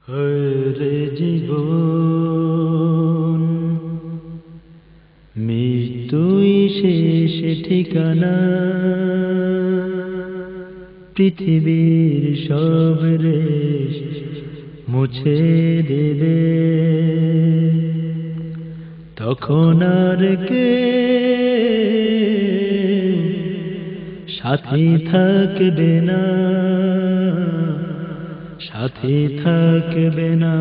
হরে জীবন মৃত্যুই শেষ ঠিকানা, পৃথিবীর সব রেশ মুছে দেবে, তখন আর কে সাথী থাকবে না, সাথী থাকবে না।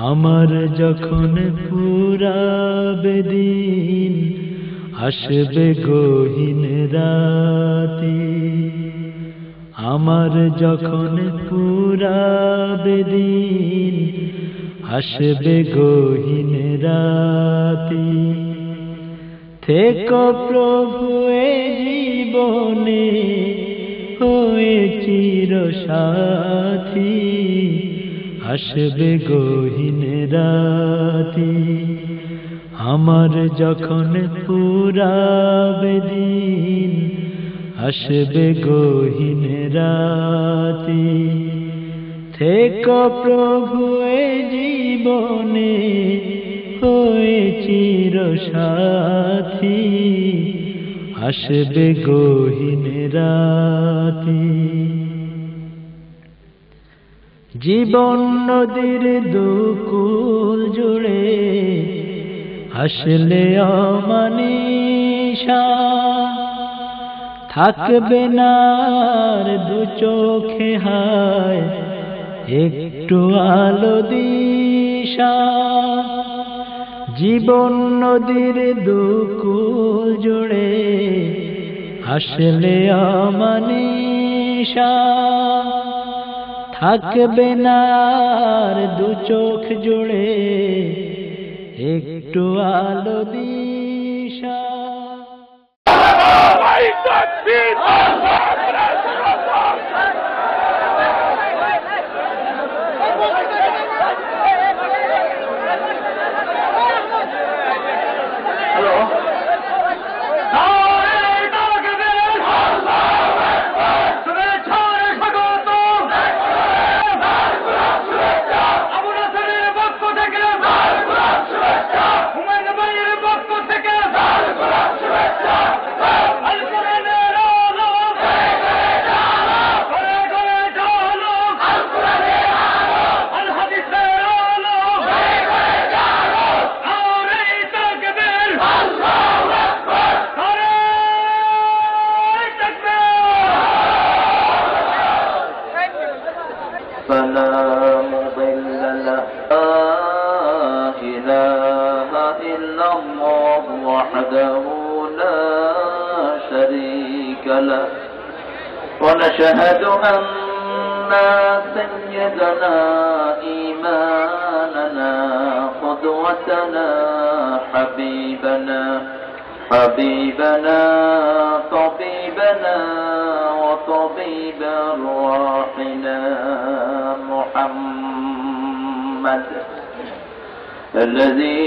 আমার যখন ফুরাবে দিন, আসবে গহীন রাতি। আমার যখন ফুরাবে দিন, আসবে গহীন রাতি। থেকো প্রভু এ জীবনে হয়ে চিরসাথী, আসবে গহীন রাতি। আমার যখন ফুরাবে দিন, আসবে গহীন রাতি। থেকো প্রভু এ জীবনে হয়ে চিরসাথী, আসবে গহীন রাতি। জীবন নদীর দুকুল জুড়ে আসলে অমানিশা, থাকবে না আর দু চোখে হায় একটু আলো দিশা। জীবন নদীর দুকুল জুড়ে আসলে অমানিশা, থাকবে না আর দু চোখ জুড়ে একটু আলো দিশা। ونشهد أن سيدنا إمامنا قدوتنا حبيبنا طبيبنا وطبيب أرواحنا محمد الذي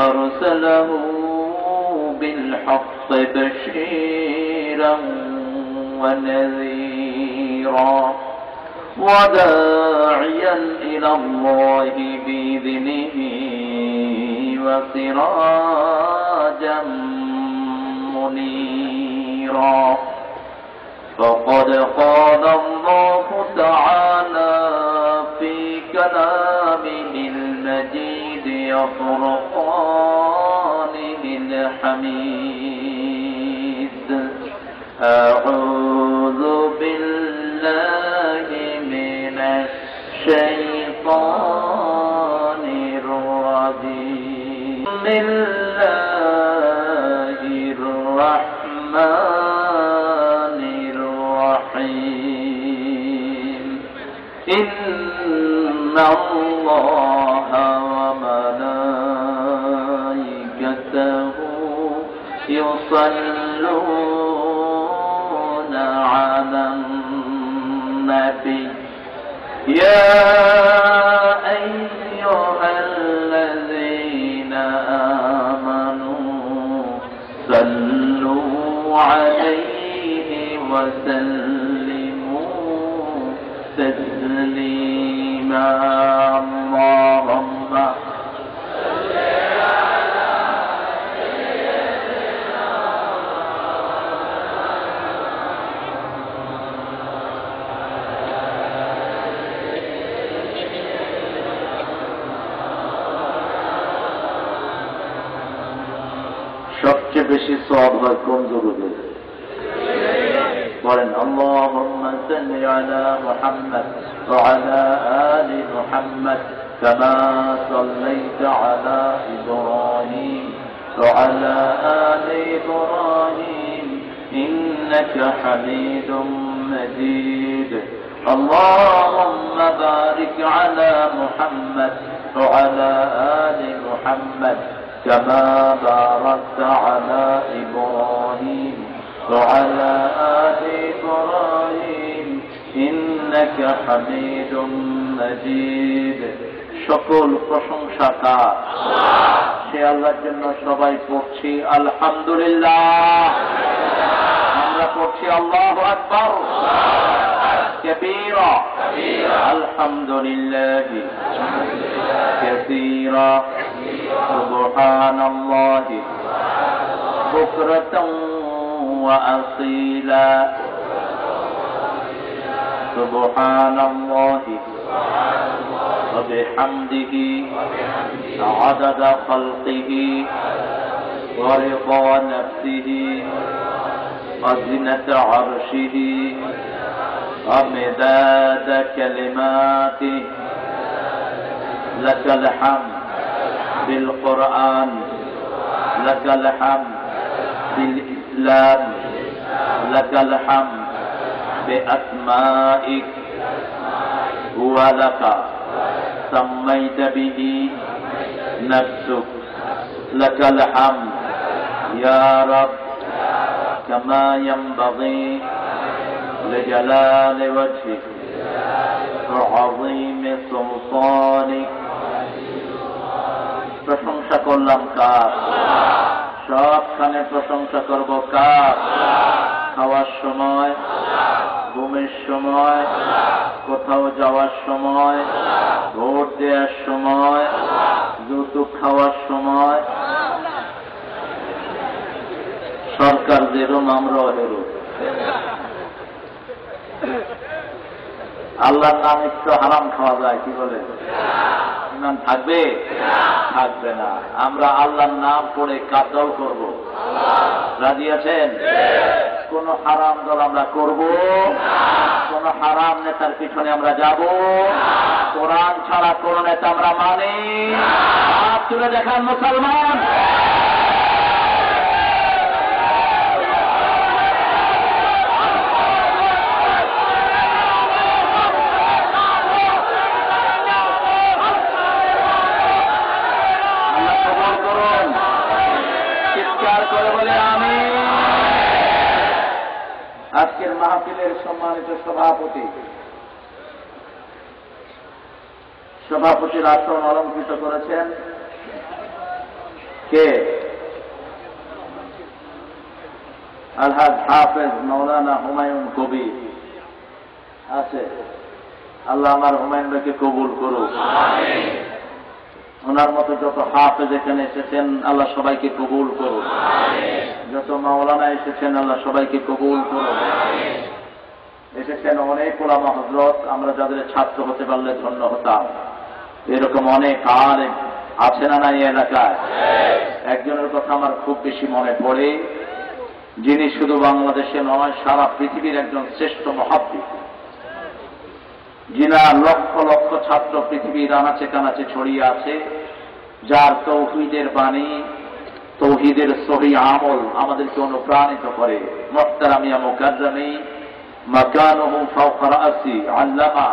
أرسله بالحق بشيرا ونذيرا وداعيا إلى الله بإذنه وسراجا منيرا. فقد قال الله تعالى في كلامه المجيد وفرقانه الحميد: أعوذ بالله من الشيطان الرجيم. بسم الله الرحمن الرحيم. إن الله وملائكته يصلون على النبي يا أيها الذين آمنوا صلوا عليه وسلموا تسليما. تسليما اللهم সবচেয়ে বেশি সওয়াব হয় কোন দুরূদে? বলেন আল্লাহুম্মা সাল্লি আলা মুহাম্মদ ওয়া আলা আলি মুহাম্মদ কামা সাল্লাইতা আলা ইব্রাহিম ওয়া আলা আলি ইব্রাহিম ইন্নাকা হামিদুম মাজিদ আল্লাহুম্মা বারিক আলা মুহাম্মদ ওয়া আলা আলি মুহাম্মদ كما باركت على إبراهيم وعلى آل إبراهيم إنك حميد مجيد সকল প্রশংসা তার, সে আল্লাহর জন্য সবাই পড়ছি আলহামদুলিল্লাহ। আমরা পড়ছি আল্লাহু আকবার كبيرا الحمد لله كثيرا سبحان الله بكرة وأصيلا سبحان الله وبحمده عدد خلقه ورضا نفسه وزنة عرشه ومداد كلماته لك الحمد بالقرآن لك الحمد بالإسلام لك الحمد بأسمائك هو لك سميت به نفسك لك الحمد يا رب كما ينبغي لجلال وجهك وعظيم سلطانك প্রশংসা করলাম কার? সবখানে প্রশংসা করব কার? খাওয়ার সময়, ঘুমের সময়, কোথাও যাওয়ার সময়, ভোট দেওয়ার সময়, যৌতুক খাওয়ার সময়, সরকার যেরকম আমরাও হেরো। আল্লাহর নাম একটু হারাম খাওয়া যায়, কি বলে? ইমান থাকবে? থাকবে না। আমরা আল্লাহর নাম পড়ে কাজও করব। রাজি আছেন? কোন হারাম দল আমরা করব, কোন হারাম নেতার পিছনে আমরা যাব, কোরআন ছাড়া কোন নেতা আমরা মানি। হাত তুলে দেখান মুসলমান। আজকের মাহফিলের সম্মানিত সভাপতির আসন অলঙ্কৃত করেছেন কে? আলহাজ হাফেজ মাওলানা হুমায়ুন কবির আছে। আল্লাহ আমার হুমায়ুন ভাইকে কবুল করুক। ওনার মতো যত হাফেজ এখানে এসেছেন আল্লাহ সবাইকে কবুল করুন। যত মাওলানা এসেছেন আল্লাহ সবাইকে কবুল করুন। এসেছেন অনেক ওলামা হযরত, আমরা যাদের ছাত্র হতে পারলে ধন্য হতাম। এরকম অনেক আলেম আছে না নাই এলাকায়? একজনের কথা আমার খুব বেশি মনে পড়ে, যিনি শুধু বাংলাদেশে নয় সারা পৃথিবীর একজন শ্রেষ্ঠ মুহাদ্দিস, যিনার লক্ষ লক্ষ ছাত্র পৃথিবীর আনাচে কানাচে ছড়িয়ে আছে, যার তৌহিদের বাণী, তৌহিদের সহি আমল আমাদেরকে অনুপ্রাণিত করে। মুহতারামিয়া মুকাররামি মাকানুহু ফাওকা রাসি আল্লামা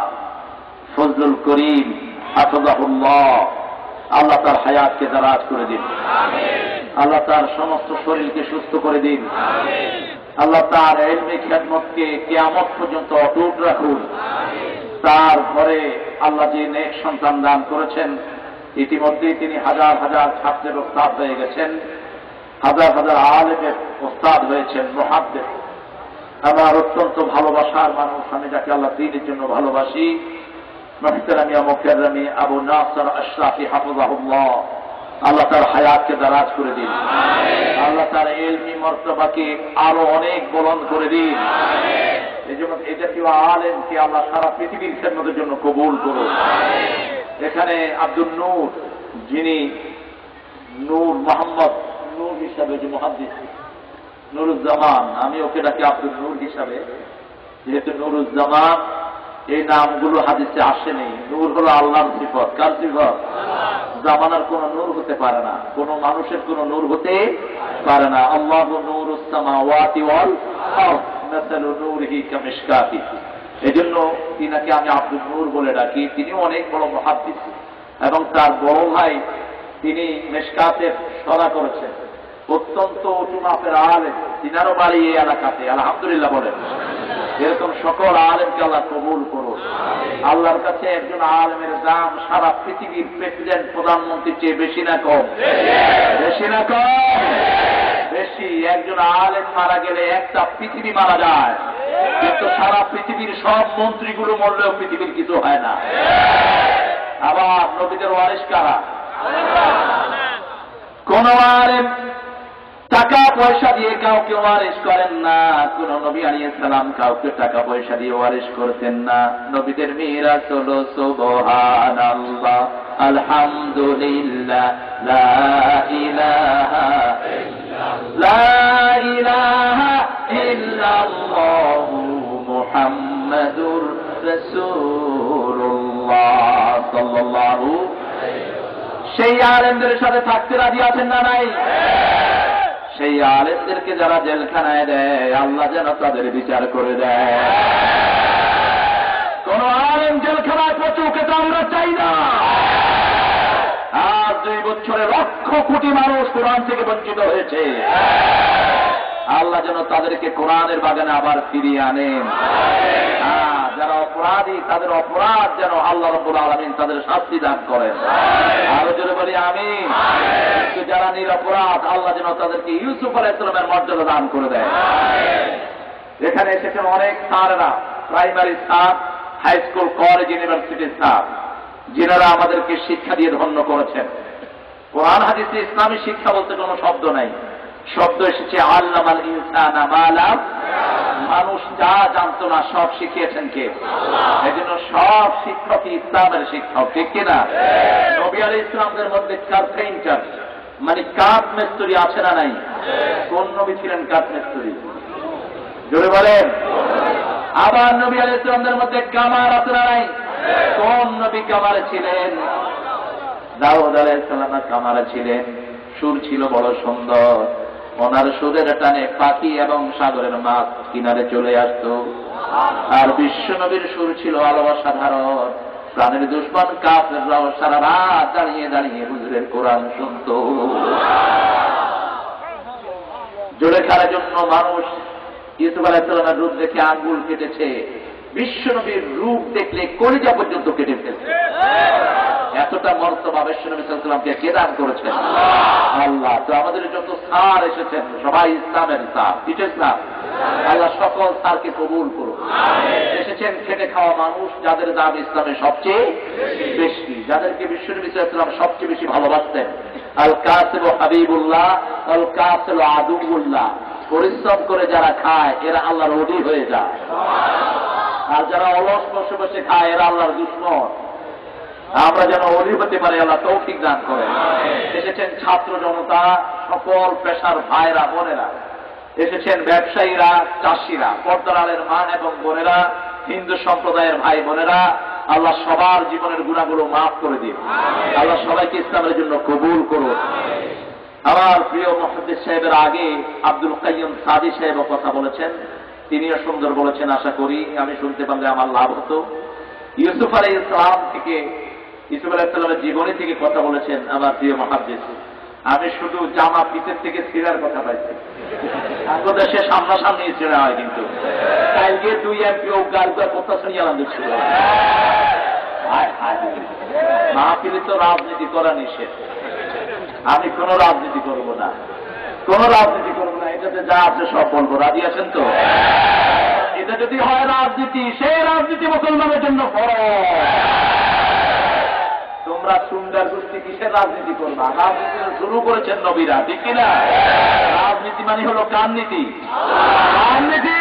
ফজলুল করিম হাফিজাহুল্লাহ। আল্লাহ তার হায়াতকে দারাজ করে দিন, আল্লাহ তার সমস্ত শরীরকে সুস্থ করে দিন, আল্লাহ তার ইলমি খিদমতকে কিয়ামত পর্যন্ত অটুট রাখুন। তার ঘরে আল্লাহ যে নেক সন্তান দান করেছেন, ইতিমধ্যেই তিনি হাজার হাজার ছাত্রের ওস্তাদ হয়ে গেছেন, হাজার হাজার আলেমের ওস্তাদ হয়েছেন, মুহাদ্দিস। আমার অত্যন্ত ভালোবাসার মানুষ, আমি যাকে আল্লাহ দ্বীনের জন্য ভালোবাসি, মুহতারামিয়া মুকাররমি আবু নাসর আশরাফি হাফিজাহুল্লাহ, আল্লাহ তার হায়াতকে দারাজ করে দিন, আল্লাহ তার ইলমি মর্তবাকে আরো অনেক বুলন্দ করে দিন। এই জন্য এই জাতীয় আলেমকে আল্লাহ সারা পৃথিবীর খেদমতের জন্য কবুল করুন। এখানে আব্দুল নূর, যিনি নূর মোহাম্মদ নূর হিসাবে, যে মুহাদ্দিস নুরুজ্জামান, আমি ওকে ডাকি আব্দুল নূর হিসাবে, যেহেতু নুরুজ্জামান এই নামগুলো হাদিসে আসেনি। নূর হলো আল্লাহর সিফত। কার সিফত? জামানার কোন নূর হতে পারে না, কোন মানুষের কোন নূর হতে পারে না। আল্লাহু নূরুস সামাওয়াতি ওয়াল আরদ মাসালু নূরিহি কামিশকাতি। এজন্য তিনাকে আমি আব্দুল নূর বলে ডাকি। তিনি অনেক বড় মুহাদ্দিস এবং তার বড় ভাই তিনি মিশকাতের সরা করেছেন, অত্যন্ত উঁচু মাপের আলেম। তিনারও বাড়ি এই এলাকাতে, আলহামদুলিল্লাহ বলেন। এরকম সকল আলেমকে আল্লাহ কবুল করুন। আল্লাহর কাছে একজন আলেমের দাম সারা পৃথিবীর প্রেসিডেন্ট, প্রধানমন্ত্রীর চেয়ে বেশি না কম? বেশি না কম? বেশি। একজন আলেম মারা গেলে একটা পৃথিবী মারা যায়, কিন্তু সারা পৃথিবীর সব মন্ত্রীগুলো মরলেও পৃথিবীর কিছু হয় না। আবার নবীদের ওয়ারিস কারা? কোন আলেম টাকা পয়সা দিয়ে কাউকে ওয়ারিস করেন না। কোন নবী আলাইহিস সালাম কাউকে টাকা পয়সা দিয়ে ওয়ারিস করতেন না। নবীদের মিরাস হলো সুবহানাল্লাহ, আলহামদুলিল্লাহ, লা ইলাহা ইল্লাল্লাহ, লা ইলাহা ইল্লাল্লাহ, মুহাম্মাদুর রাসূলুল্লাহ সাল্লাল্লাহু। সেই আলেমদের সাথে থাকতে রাজি আছেন না নাই? সেই আলেমদেরকে যারা জেলখানায় দেয়, আল্লাহ যেন তাদের বিচার করে দেয়। কোন আলেম জেলখানায় পচুকে তো আমরা চাই না। আর 2 বছরে লক্ষ কোটি মানুষ কোরআন থেকে বঞ্চিত হয়েছে। আল্লাহ যেন তাদেরকে কোরআনের বাগানে আবার ফিরিয়ে আনেন। যারা অপরাধী, তাদের অপরাধ যেন আল্লাহ রাব্বুল আলামিন তাদের শাস্তি দান করেন। আরো জোরে বলি আমিন। যারা নিরপরাধ, আল্লাহ যেন তাদেরকে ইউসুফ আলাইহিস সালামের মর্যাদা দান করে দেয়। এখানে এসেছেন অনেক স্যাররা, primary sir, high school, college, ইউনিভার্সিটির স্যার, যিনারা আমাদেরকে শিক্ষা দিয়ে ধন্য করেছেন। কোরআন হাদিসে ইসলামী শিক্ষা বলতে কোনো শব্দ নাই। শব্দ এসেছে আল্লামাল ইনসানা মা লাম। মানুষ যা জানতো না সব শিখিয়েছেন কে? এজন্য সব শিক্ষকই ইসলামের শিক্ষক, ঠিক কিনা? নবী আলাইহিস সালামদের মধ্যে কার্পেন্টার মানে কাঠ মিস্ত্রি আছে না নাই? কোন নবী ছিলেন কাঠ মিস্ত্রি? জোরে বলেন। আবার নবী আলাইহিস সালামদের মধ্যে কামার আছে না নাই? কোন নবী কামারে ছিলেন? দাউদ আলাইহিস সালাম কামারে ছিলেন। সুর ছিল বড় সুন্দর। ওনার সুরের টানে পাখি এবং সাগরের মাছ কিনারে চলে আসতো। আর বিশ্ব নবীর সুর ছিল আলো অসাধারণ। প্রাণের দুশ্মন কাফেররাও সারা রাত দাঁড়িয়ে দাঁড়িয়ে হুজুরের কোরআন শুনত। জোরে খাওয়ার জন্য মানুষ ইউসুফ আলাইহিস সালামের রূপ দেখে আঙ্গুল কেটেছে। বিশ্ব নবীর রূপ দেখলে কলিজা পর্যন্ত কেটে ফেলছে। এতটা মর্তবা বিশ্ব নবী সাল্লাল্লাহু আলাইহি ওয়াসাল্লামকে কে দান করেছেন? আল্লাহ। তো আমাদের যত স্যার এসেছেন সবাই ইসলামের স্যার। কিসের স্যার? আল্লাহ সকল স্যারকে কবুল করুন। এসেছেন খেটে খাওয়া মানুষ, যাদের দাম ইসলামে সবচেয়ে বেশি, যাদেরকে বিশ্ব নবী সাল্লাল্লাহু আলাইহি ওয়াসাল্লাম সবচেয়ে বেশি ভালোবাসতেন। আল কাসিব হাবিবুল্লাহ, আল কাসিব আদুউল্লাহ। পরিশ্রম করে যারা খায় এরা আল্লাহর ওলি হয়ে যায়, আর যারা অলস বসে বসে খায় এরা আল্লাহর দুশমন। আমরা যেন ওলি হতে পারি, আল্লাহ তৌফিক দান করেন। এসেছেন ছাত্র জনতা, সকল পেশার ভাইরা বোনেরা, এসেছেন ব্যবসায়ীরা, চাষিরা, পর্দার আলের মা এবং বোনেরা, হিন্দু সম্প্রদায়ের ভাই বোনেরা। আল্লাহ সবার জীবনের গুনাহগুলো মাফ করে দিন। আল্লাহ সবাইকে ইসলামের জন্য কবুল করুন। আমার প্রিয় মুহাদ্দিস সাহেবের আগে আব্দুল কাইয়ুম সাদি সাহেব কথা বলেছেন, তিনিও সুন্দর বলেছেন। আশা করি আমি শুনতে পারলে আমার লাভ হতো। ইউসুফ আলাইহিস সালাম থেকে, ইউসুফ আলাইহিস সালামের জীবনী থেকে কথা বলেছেন আমার প্রিয় মুহাদ্দিস। আমি শুধু জামা পিছের থেকে ছিঁড়ার কথা পাইছি। আমাদের দেশে সামনাসামনি ছিঁড়া হয়, কিন্তু কালকে 2 এমপি গালগুলা কথা শুনিয়ে আলাদা ছিল। মাহফিলে তো রাজনীতি করা নিষেধ। আমি কোন রাজনীতি করব না, কোন রাজনীতি করব না। এটাতে যা আছে সব বলবো। রাজি আছেন তো? এটা যদি হয় রাজনীতি, সেই রাজনীতি মুসলমানের জন্য ফরজ। তোমরা সুন্দর গোষ্ঠী কিসের রাজনীতি করবা? রাজনীতি শুরু করেছেন নবীরা, ঠিক কিনা? রাজনীতি মানে হলো কার নীতি? কার নীতি?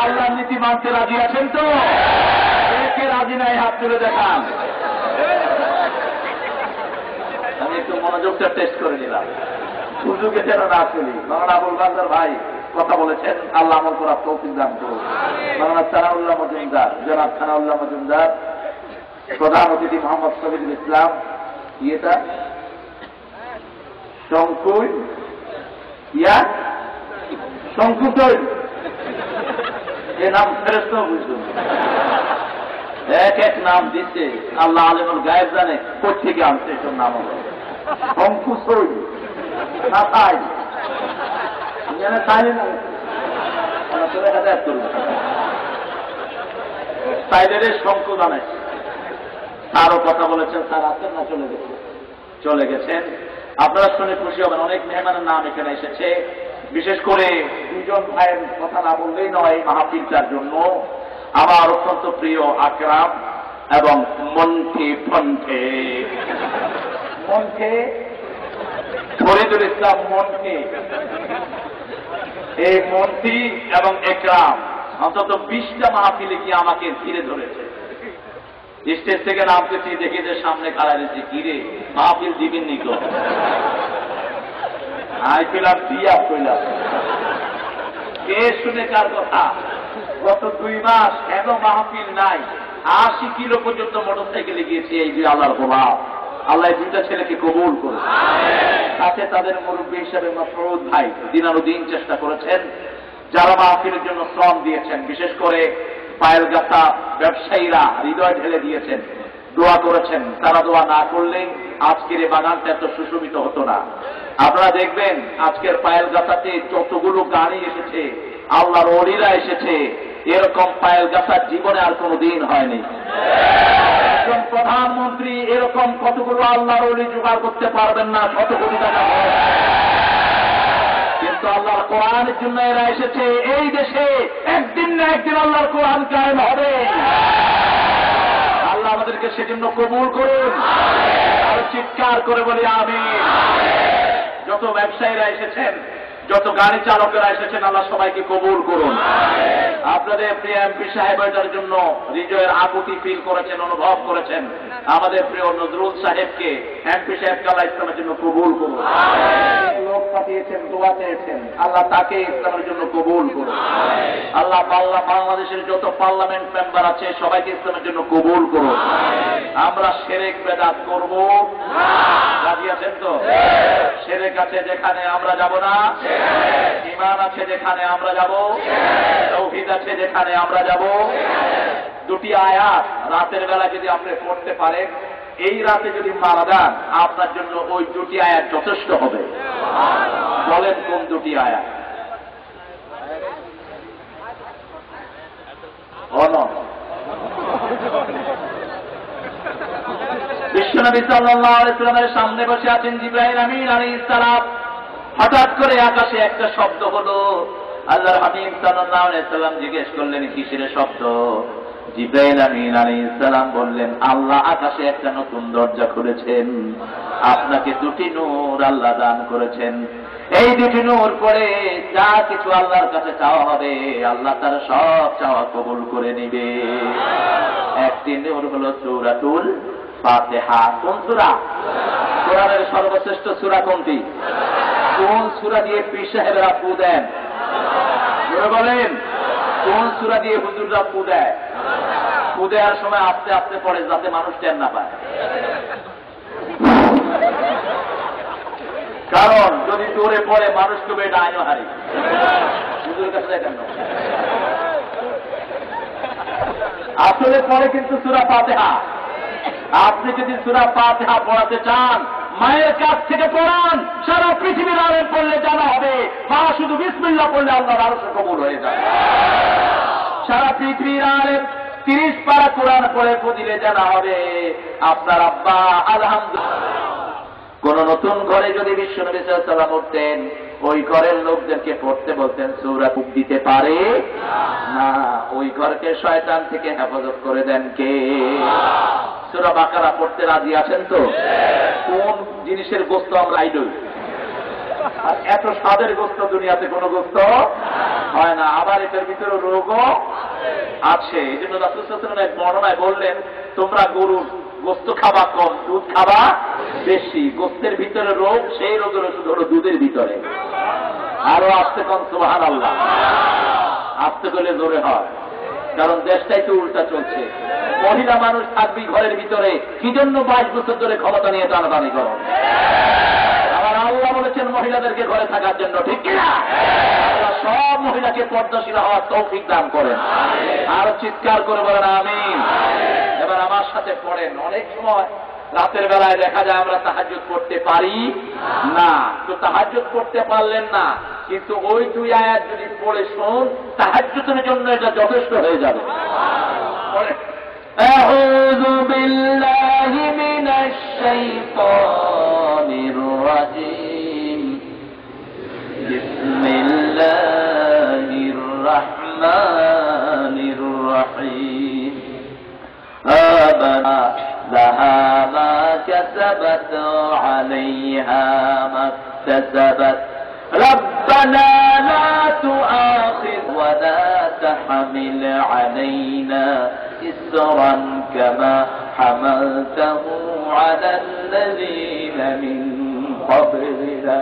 আল্লাহর নীতি মানতে রাজি আছেন তো? কে রাজি নাই হাত তুলে দেখান। আমি একটু মনোযোগটা টেস্ট করে নিলাম, সুযোগে যেন না চলি। মাওলানা আবুল বান্দার ভাই কথা বলেছেন, আল্লাহ আমল করার তৌফিক দান করুন। মাওলানা সানাউল্লাহ মজুমদার, জনাব সানাউল্লাহ মজুমদার, প্রধান অতিথি মোহাম্মদ শহীদুল ইসলাম, ইয়েটা শঙ্কুই শঙ্কুতই, এ নাম ফেরেশতা বুঝুন, এক এক নাম দিচ্ছে, আল্লাহ আলেমুল গায়েব জানে কোথেকে আনছে এসব নাম। শঙ্কুসই না তাই তাইলে না তাইলে শঙ্কু জানাইছে। তারও কথা বলেছেন, স্যার আছেন না চলে গেছে? চলে গেছেন। আপনারা শুনে খুশি হবেন, অনেক মেহমানের নাম এখানে এসেছে। বিশেষ করে দুজন ভাইয়ের কথা না বললেই নয়, মাহফিলটার জন্য আমার অত্যন্ত প্রিয় আকরাম এবং মন্থে ফন্থে মন্থে ফরিদুল ইসলাম মন্থে, এই মন্ত্রী এবং একরাম অন্তত 20টা মাহফিলে কি আমাকে ঘিরে ধরেছে। স্টেজ থেকে নামতেছি, দেখি যে সামনে খাড়া রয়েছে, ঘিরে মাহফিল দিবেন নি তো? আই পেলাম দিয়া পেলাম, কে শুনে কার কথা? গত 2 মাস এত মাহফিল নাই, 80 কিলো পর্যন্ত মোটরসাইকেলে গিয়েছি। এই যে আল্লাহর গোলাপ, আল্লাহ 2টা ছেলেকে কবুল করে, সাথে তাদের মুরব্বী হিসাবে মাসউদ ভাই দিনানুদিন চেষ্টা করেছেন, যারা মাহফিলের জন্য শ্রম দিয়েছেন। বিশেষ করে পায়েল গাছা ব্যবসায়ীরা হৃদয় ঢেলে দিয়েছেন, দোয়া করেছেন। তারা দোয়া না করলে আজকের এই বাগানটা এত সুশোভিত হতো না। আপনারা দেখবেন আজকের পায়েল গাছাতে যতগুলো গাড়ি এসেছে, আল্লাহর ওলিরা এসেছে, এরকম পায়েল গাছার জীবনে আর কোনো দিন হয়নি। একজন প্রধানমন্ত্রী এরকম কতগুলো আল্লাহর ওলি জোগাড় করতে পারবেন না, শত কোটি টাকা। কিন্তু আল্লাহর কোরআনের জন্য এরা এসেছে। এই দেশে একদিন না একদিন আল্লাহর কোরআন কায়েম হবে। আল্লাহ আমাদেরকে সেজন্য কবুল করুন। আর চিৎকার করে বলি আমিন। যত ব্যবসায়ীরা এসেছেন, যত গাড়ি চালকেরা এসেছেন, আল্লাহ সবাইকে কবুল করুন। আপনাদের প্রিয় এমপি সাহেবের জন্য হৃদয়ের আকুতি ফিল করেছেন, অনুভব করেছেন। আমাদের প্রিয় নজরুল সাহেবকে, এমপি সাহেবকে আল্লাহ ইসলামের জন্য কবুল করুন। লোক পাঠিয়েছেন, দোয়া চেয়েছেন, আল্লাহ তাকে ইসলামের জন্য কবুল করুন। আল্লাহ বাংলাদেশের যত পার্লামেন্ট মেম্বার আছে সবাইকে ইসলামের জন্য কবুল করুন। আমরা শিরক বেদাত করব, রাজি আছেন তো? শিরক আছে যেখানে আমরা যাব না, ঈমান আছে যেখানে আমরা যাব, তাওহীদ আছে যেখানে আমরা যাব। 2টি আয়াত রাতের বেলা যদি আপনি পড়তে পারেন, এই রাতে যদি মারা যান, আপনার জন্য ওই 2টি আয়াত যথেষ্ট হবে। বলেন কোন 2টি আয়াত? বিশ্বনবী সাল্লাল্লাহু আলাইহি ওয়াসাল্লামের সামনে বসে আছেন জিবরাইল আমিন আলাইহিস সালাম। হঠাৎ করে আকাশে একটা শব্দ হলো। আল্লাহর হাবিব সাল্লাল্লাহু আলাইহি ওয়াসাল্লাম জিজ্ঞেস করলেন, কিসের শব্দ? জিবরাইল আমিন আলাইহিস সালাম বললেন, আল্লাহ আকাশে একটা নতুন দরজা খুলেছেন, আপনাকে 2টি নূর আল্লাহ দান করেছেন। এই 2টি নূর পরে যা কিছু আল্লাহর কাছে চাওয়া হবে, আল্লাহ তার সব চাওয়া কবুল করে নিবে। একটি নূর হলো সূরাতুল ফাতিহা। কোন সূরা? কোরআনের সর্বশ্রেষ্ঠ সূরা কোনটি? কোন সূরা দিয়ে পীর সাহেবেরা ফু দেন? বলেন, কোন সূরা দিয়ে হুজুররা ফু দেয়? ফু দেওয়ার সময় আস্তে আস্তে পড়ে, যাতে মানুষ টের না পায়। কারণ যদি জোরে পড়ে মানুষ তবে এটা আইনও হারি। হুজুরের কাছে কেন? আসলে পড়ে কিন্তু সূরা ফাতিহা। আপনি যদি সূরা ফাতিহা পড়াতে চান, মায়ের কাছ থেকে পড়ান। সারা পৃথিবীর আলেম পড়লে জানা হবে, মা শুধু বিসমিল্লাহ পড়লে আল্লাহর আরশ কবুল হয়ে যায়। সারা পৃথিবীর আলেম 30 পারা কোরআন পড়ে দিলে জানা হবে আপনার আব্বা আলহামদুলিল্লাহ। কোন নতুন ঘরে যদি বিশ্বনবী সাল্লাল্লাহু আলাইহি ওয়াসাল্লাম উঠতেন, ওই ঘরের লোকদেরকে পড়তে বলতেন, সূরা দিতে পারে না। ওই ঘরকে শয়তান থেকে হেফাজত করে দেন কে? সূরা বাকারা পড়তে রাজি আছেন তো? কোন জিনিসের গোস্ত আমরা আইডল? আর এত স্বাদের গোস্ত দুনিয়াতে কোনো গোস্ত হয় না। আবার এটার ভিতরে রোগও আছে। এই জন্য রাসূল সাল্লাল্লাহু আলাইহি ওয়াসাল্লাম এক বর্ণনায় বললেন, তোমরা গরুর গোস্ত খাবা কম, দুধ খাবা বেশি। গোস্তের ভিতরে রোগ, সেই রোগের ওষুধ হলো দুধের ভিতরে। আরো আসতে কম সুবহানাল্লাহ, আসতে গেলে জোরে হয়, কারণ দেশটাই তো উল্টা চলছে। মহিলা মানুষ থাকবি ঘরের ভিতরে, কি জন্য 22 বছর ধরে ক্ষমতা নিয়ে টানাটানি করো? আবার আল্লাহ বলেছেন মহিলাদেরকে ঘরে থাকার জন্য, ঠিক কিনা? আল্লাহ সব মহিলাকে পর্দাশীল হওয়ার তৌফিক দান করেন। আর চিৎকার করে বলেন আমিন। এবার আমার সাথে পড়েন। অনেক সময় রাতের বেলায় দেখা যায় আমরা তাহাজ্জুদ পড়তে পারি না। তো তাহাজ্জুদ পড়তে পারলেন না, কিন্তু ওই 2 আয়াত যদি পড়ে শুন, তাহাজ্জুদের জন্য এটা যথেষ্ট হয়ে যাবে। আউযু বিল্লাহি মিনাশ শাইতানির রাজীম। বিসমিল্লাহির রাহমানির রাহিম। آمنا لها ما كسبت عليها ما اكتسبت ربنا لا تؤاخذ ولا تحمل علينا إصرا كما حملته على الذين من قبلنا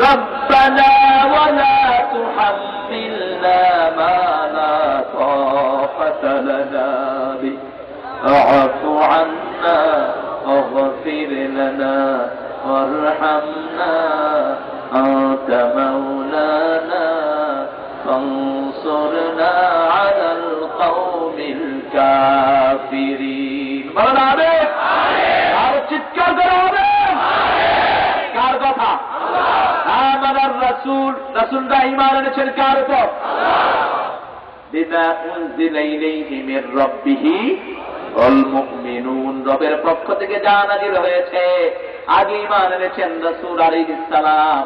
ربنا ولا تحملنا ما لا طاقة لنا به اعف عنا واغفر لنا وارحمنا أنت مولانا فانصرنا على القوم الكافرين। বলেন আমিন। আর চিৎকার করে আমিন। কার কথা? আমানার রাসূল, রাসূলরা ঈমান এনেছেন কার উপর? বিমা উনজিলা ইলাইহি মির রাব্বিহি ওয়াল মুমিনুন, রবের পক্ষ থেকে যা নাযিল হয়েছে। আগে ঈমান এনেছেন রাসূল আলাইহিস সালাম,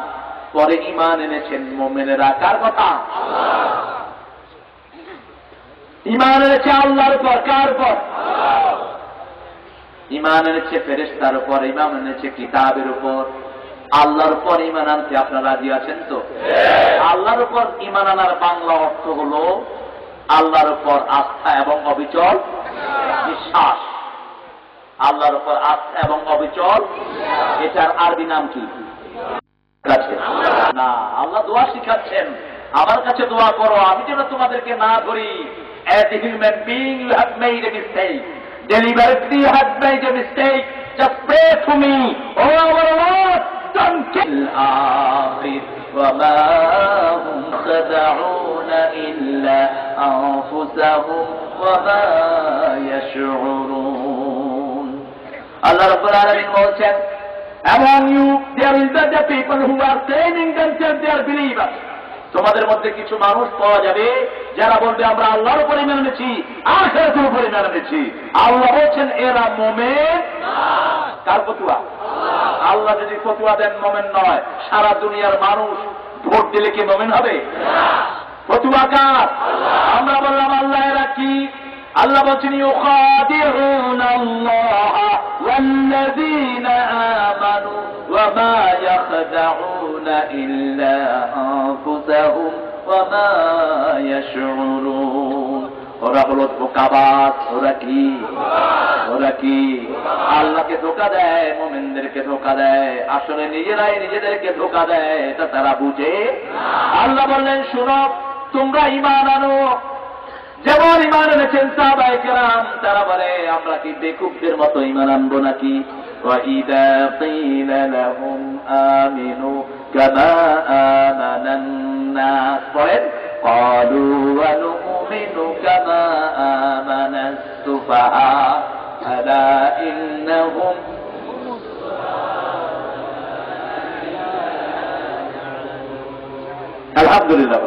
পরে ঈমান এনেছেন মুমিনেরা। কার কথা? ঈমান এনেছে আল্লাহর উপর। কার উপর? ঈমান এনেছে ফেরেশতার উপর, ঈমান এনেছে কিতাবের উপর। আল্লাহর উপর ঈমান আনতে আপনারা রাজি আছেন তো? আল্লাহর উপর ঈমান আনার বাংলা অর্থ হলো আল্লাহর উপর আস্থা এবং অবিচল বিশ্বাস। আল্লাহর উপর আস্থা এবং অবিচল, এটার আরবি নাম কি? না, আল্লাহ দোয়া শিখাচ্ছেন, আমার কাছে দোয়া করো, আমি যেন তোমাদেরকে না ধরি। As a human being you have made a mistake, deliberately you have made a mistake, just pray to me, oh our Lord, don't kill akhir وما هم خدعون إلا أنفسهم وما يشعرون। Allah Rabbul Alamin বলছেন, among you there will be the people who are claiming themselves they are believers। তোমাদের মধ্যে কিছু মানুষ পাওয়া যাবে যারা বলবে আমরা আল্লাহর উপর ঈমান এনেছি, আখিরাতের উপর ঈমান এনেছি। আল্লাহ বলছেন এরা মুমিন। কার ফতোয়া? আল্লাহ যদি ফতোয়া দেন মুমিন নয়, সারা দুনিয়ার মানুষ ভোট দিলে কি মুমিন হবে? ফতোয়া কার? আমরা বললাম আল্লাহ এরা কি? আল্লাহ বলছেন ইউখাদিউনা আল্লাহ ওয়াল্লাযীনা আমানু ওয়া মা ইয়াখদাউনা ইল্লা আনফুসাহুম ওয়া মা ইয়াশউরুন। ওরা হলো ধোঁকাবাজ। ওরা কি? ওরা কি? আল্লাহকে ধোঁকা দেয়, মুমিনদেরকে ধোঁকা দেয়, আসলে নিজেরাই নিজেদেরকে ধোঁকা দেয়, এটা তারা বুঝে। আল্লাহ বললেন শুনো, তোমরা ঈমান আনো যেমন ঈমান এনেছেন সাহাবায়ে কেরাম। তারা বলে আমরা কি বেকুবদের মতো ঈমান আনবো নাকি? ওয়াইদা কিলা লাহুম আমিনু কামা আমানান নাস, বলেন ক্বালু ওয়া নুমিনু কামা আমানাস সুফাহা আলা ইন্নাহুম। আলহামদুলিল্লাহ।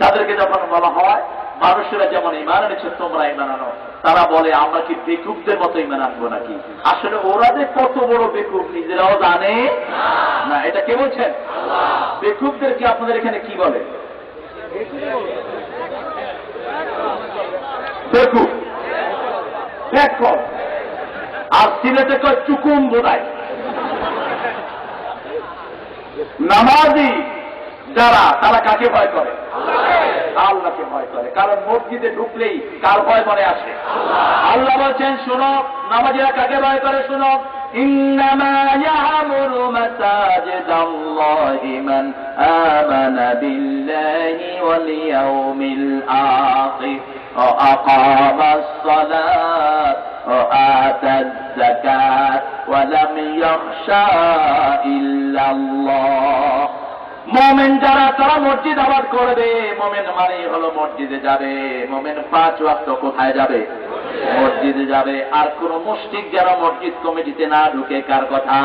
তাদেরকে যখন বলা হয় মানুষেরা যেমন ঈমান এনেছে তোমরা ঈমান আনো, তারা বলে আমরা কি বেকুবদের মতো ঈমান আনবো নাকি? আসলে ওরা যে কত বড় বেকুব নিজেরাও জানে না। এটা কে বলছেন? বেকুবদেরকে আপনাদের এখানে কি বলে? দেখু দেখো, আর সিলেটে কয় চুকুম বোধায়। নামাজি যারা তারা কাকে ভয় করে? আল্লাহকে ভয় করে। কারণ মসজিদে ঢুকলেই কার ভয় মনে আসে? আল্লাহ বলছেন শোনো, নামাজিরা কাকে ভয় করে শোনো, ইন্নামা ইয়া'মুরু মাসাজিদাল্লাহি মান আমানা বিল্লাহি ওয়াল ইয়াউমিল আখির ওয়া আকামাস সালাত ওয়া আতাজ যাকাত ওয়া লাম ইয়াখশা ইল্লাল্লাহ। মোমেন যারা তারা মসজিদ আবাদ করবে। মোমেন মানেই হলো মসজিদে যাবে। মোমেন 5 ওয়াক্ত কোথায় যাবে? মসজিদে যাবে। আর কোন মুশরিক যারা মসজিদ কমিটিতে না ঢুকে, কার কথা?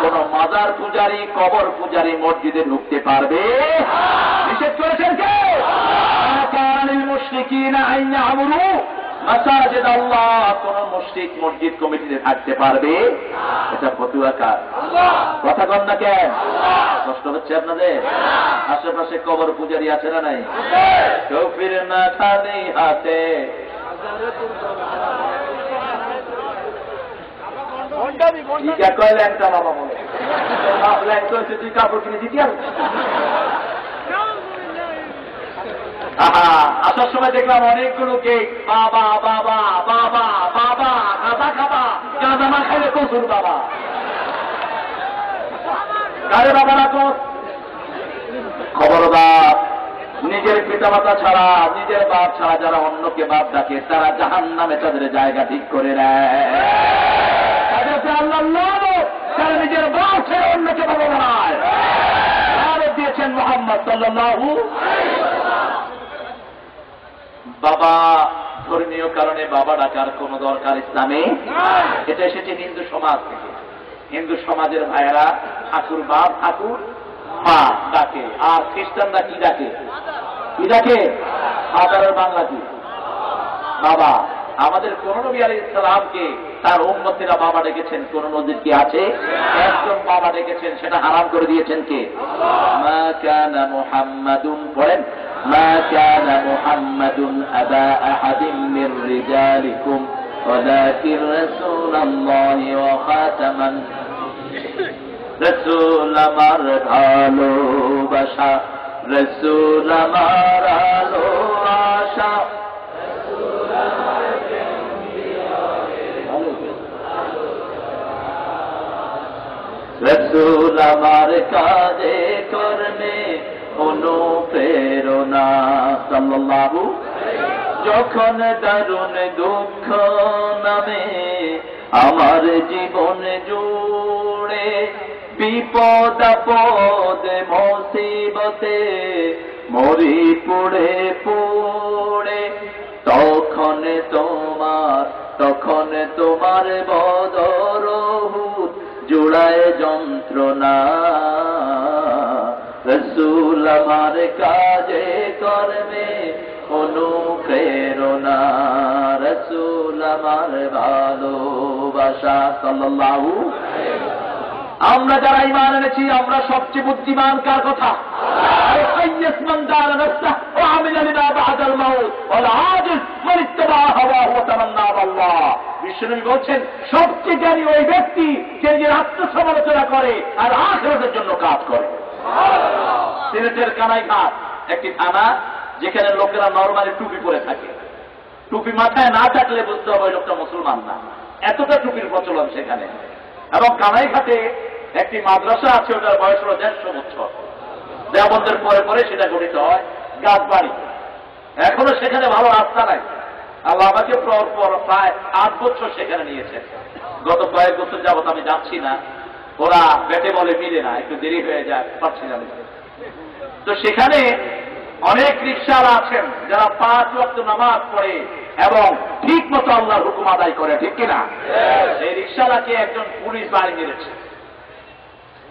কোন মাজার পূজারী, কবর পূজারী মসজিদে ঢুকতে পারবে? নিষেধ করেছেন কে? কানিল মুশরিকিনা আন ইয়া'মুরু মাসাজিদ আল্লাহ। কোন মুশরিক মসজিদ কমিটিতে থাকতে পারবে? এটা ফতোয়া কার? কথা কন না কেন? কষ্ট হচ্ছে আপনাদের? আশেপাশে কবর পূজারী আছে না নাই? কেউ ফিরে না খালি হাতে। কয়লেন বাবা বলে ভাবলেন কইছে তুই কাপড় কিনে দিতে হবে। আসার সময় দেখলাম অনেকগুলোকে বাবা বাবা বাবা বাবা গাঁদা খাবা, গাঁদা না খাইলে কসুর বাবা। কারে বাবা রাখো? খবরদার, নিজের পিতামাতা ছাড়া, নিজের বাপ ছাড়া যারা অন্যকে বাপ ডাকে তারা জাহান্নামে তাদের জায়গা ঠিক করে নেয়। আল্লাহ তারা নিজের বাপ ছেড়ে অন্যকে বাবা বানায়। আর দিয়েছেন মুহাম্মদ সাল্লাল্লাহু। বাবা ধর্মীয় কারণে বাবা ডাকার কোন দরকার ইসলামে? এটা এসেছে হিন্দু সমাজ থেকে। হিন্দু সমাজের ভাইয়েরা ঠাকুর বাপ, ঠাকুর মা ডাকে। আর খ্রিস্টানরা কি ডাকে? কি ডাকে? ফাদারের বাংলা কি? বাবা। আমাদের কোন নবী আলাইহিস সালামকে তার উম্মতেরা বাবা ডেকেছেন? কোন নজির কি আছে? একজন বাবা ডেকেছেন, সেটা হারাম করে দিয়েছেন কে? মা কানা মুহাম্মাদুন, পড়েন, মা কানা মুহাম্মাদুন আবা আহাদিন মির রিজালিকুম ওয়ালাকিন রাসূলুল্লাহি ওয়া খাতামান। রাসূল আমার ভালোবাসা, রাসূল আমার আলো আশা, রাসূল আমার কাজে কর্মে অনুপ্রেরণা। সাল্লাল্লাহু। যখন দারুণ দুঃখ নামে আমার জীবন জুড়ে, বিপদ আপদ মুসিবতে মরি পুড়ে পুড়ে, তখন তোমার বদর উহুদ জুড়ায় যন্ত্রণা। রাসূল আমার কাজে কর্মে অনুপ্রেরণা, রাসূল আমার ভালোবাসা। সাল্লাল্লাহু। আমরা যারা ঈমান এনেছি আমরা সবচেয়ে বুদ্ধিমান কার কথা? বিশ্বনবী বলছেন সবচেয়ে জ্ঞানী ওই ব্যক্তি যে নিজের আত্মসমালোচনা করে আর আখিরাতের জন্য কাজ করে। সিলেটের কানাইঘাট একটি থানা, যেখানে লোকেরা নরমালি টুপি পরে থাকে। টুপি মাথায় না থাকলে বুঝতে হবে ওই লোকটা মুসলমান না, এতটা টুপির প্রচলন সেখানে। এবং কানাইঘাটে একটি মাদ্রাসা আছে, ওটার বয়স হল 150 বছর। দেওবন্দের পরে পরে সেটা গঠিত হয়। গাছবাড়ি, এখনো সেখানে ভালো রাস্তা নাই। আল্লাহ আমাকে প্রায় 8 বছর সেখানে নিয়েছে। গত কয়েক বছর যাবত আমি যাচ্ছি না, ওরা ব্যাটে বলে মিলে না, একটু দেরি হয়ে যায়, পারছি না। তো সেখানে অনেক রিকশাওয়ালা আছেন যারা 5 ওয়াক্ত নামাজ পড়ে এবং ঠিক মতো আল্লাহর হুকুম আদায় করে, ঠিক কিনা? এই রিকশাওয়ালাকে একজন পুলিশ বাড়ি মেরেছে।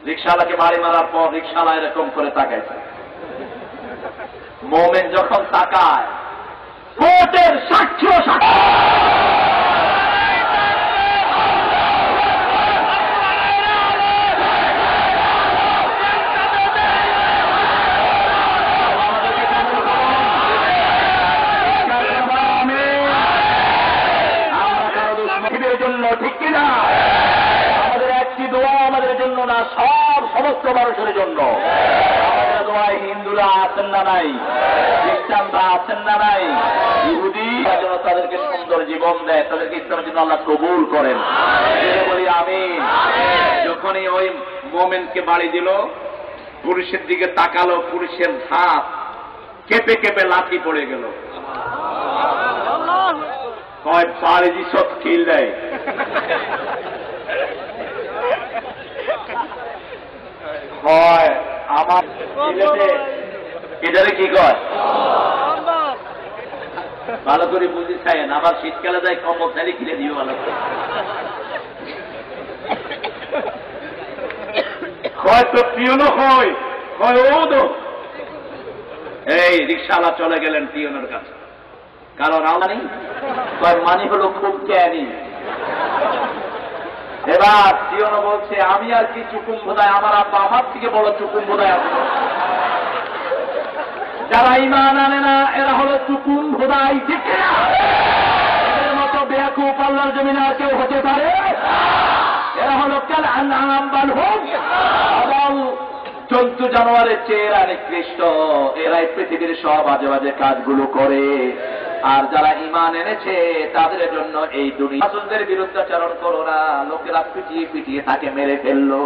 রিকশাওয়ালাকে বাড়ি মারার পর রিকশাওয়ালা এরকম করে তাকাইছে। মোমেন যখন তাকায়, কোর্টের সাক্ষ্য না নাই? খ্রিস্টান বা আছেন না নাই? ইহুদি যেন তাদেরকে সুন্দর জীবন দেয়, তাদেরকে ইসলামের জন্য আল্লাহ কবুল করেন। বলি আমিন। যখনই ওই মোমেনকে বাড়ি দিল, পুরুষের দিকে তাকালো, পুরুষের হাত কেঁপে কেঁপে লাঠি পড়ে গেল। কয় পারেজি সব কিল দেয়। হয় আমার এটারে কি কয়? ভালো করে বুঝি খাইয়েন, আবার শীতকালে যায় কম্বল চালি কিনে দিও ভালো করে। হয়তো পিওনো হয় ও তো এই রিক্সাওয়ালা চলে গেলেন পিওনের কাছে, কারণ আল্লাহ নেই মানি হলো খুব জ্ঞানী। এবার পিওনো বলছে আমি আর কি চুকুম বোধায়, আমার আব্বা আমার থেকে বড় চুকুম বোধায় আছে। যারা ঈমান আনে না এরা হলো চুকুম বোধাই, ঠিক না? এদের মতো বেয়াকুফ আল্লাহর জমিনে আর কেউ হতে পারে? এরা হলো কাল আনআম বাল হুম আদাল, জন্তু জানোয়ারের চেয়ে এরা নিকৃষ্ট। এরাই পৃথিবীর সব বাজে বাজে কাজগুলো করে। আর যারা ঈমান এনেছে তাদের জন্য এই দুনিয়া। রাসূলদের বিরুদ্ধাচরণ করো না, লোকেরা পিটিয়ে পিটিয়ে তাকে মেরে ফেললো,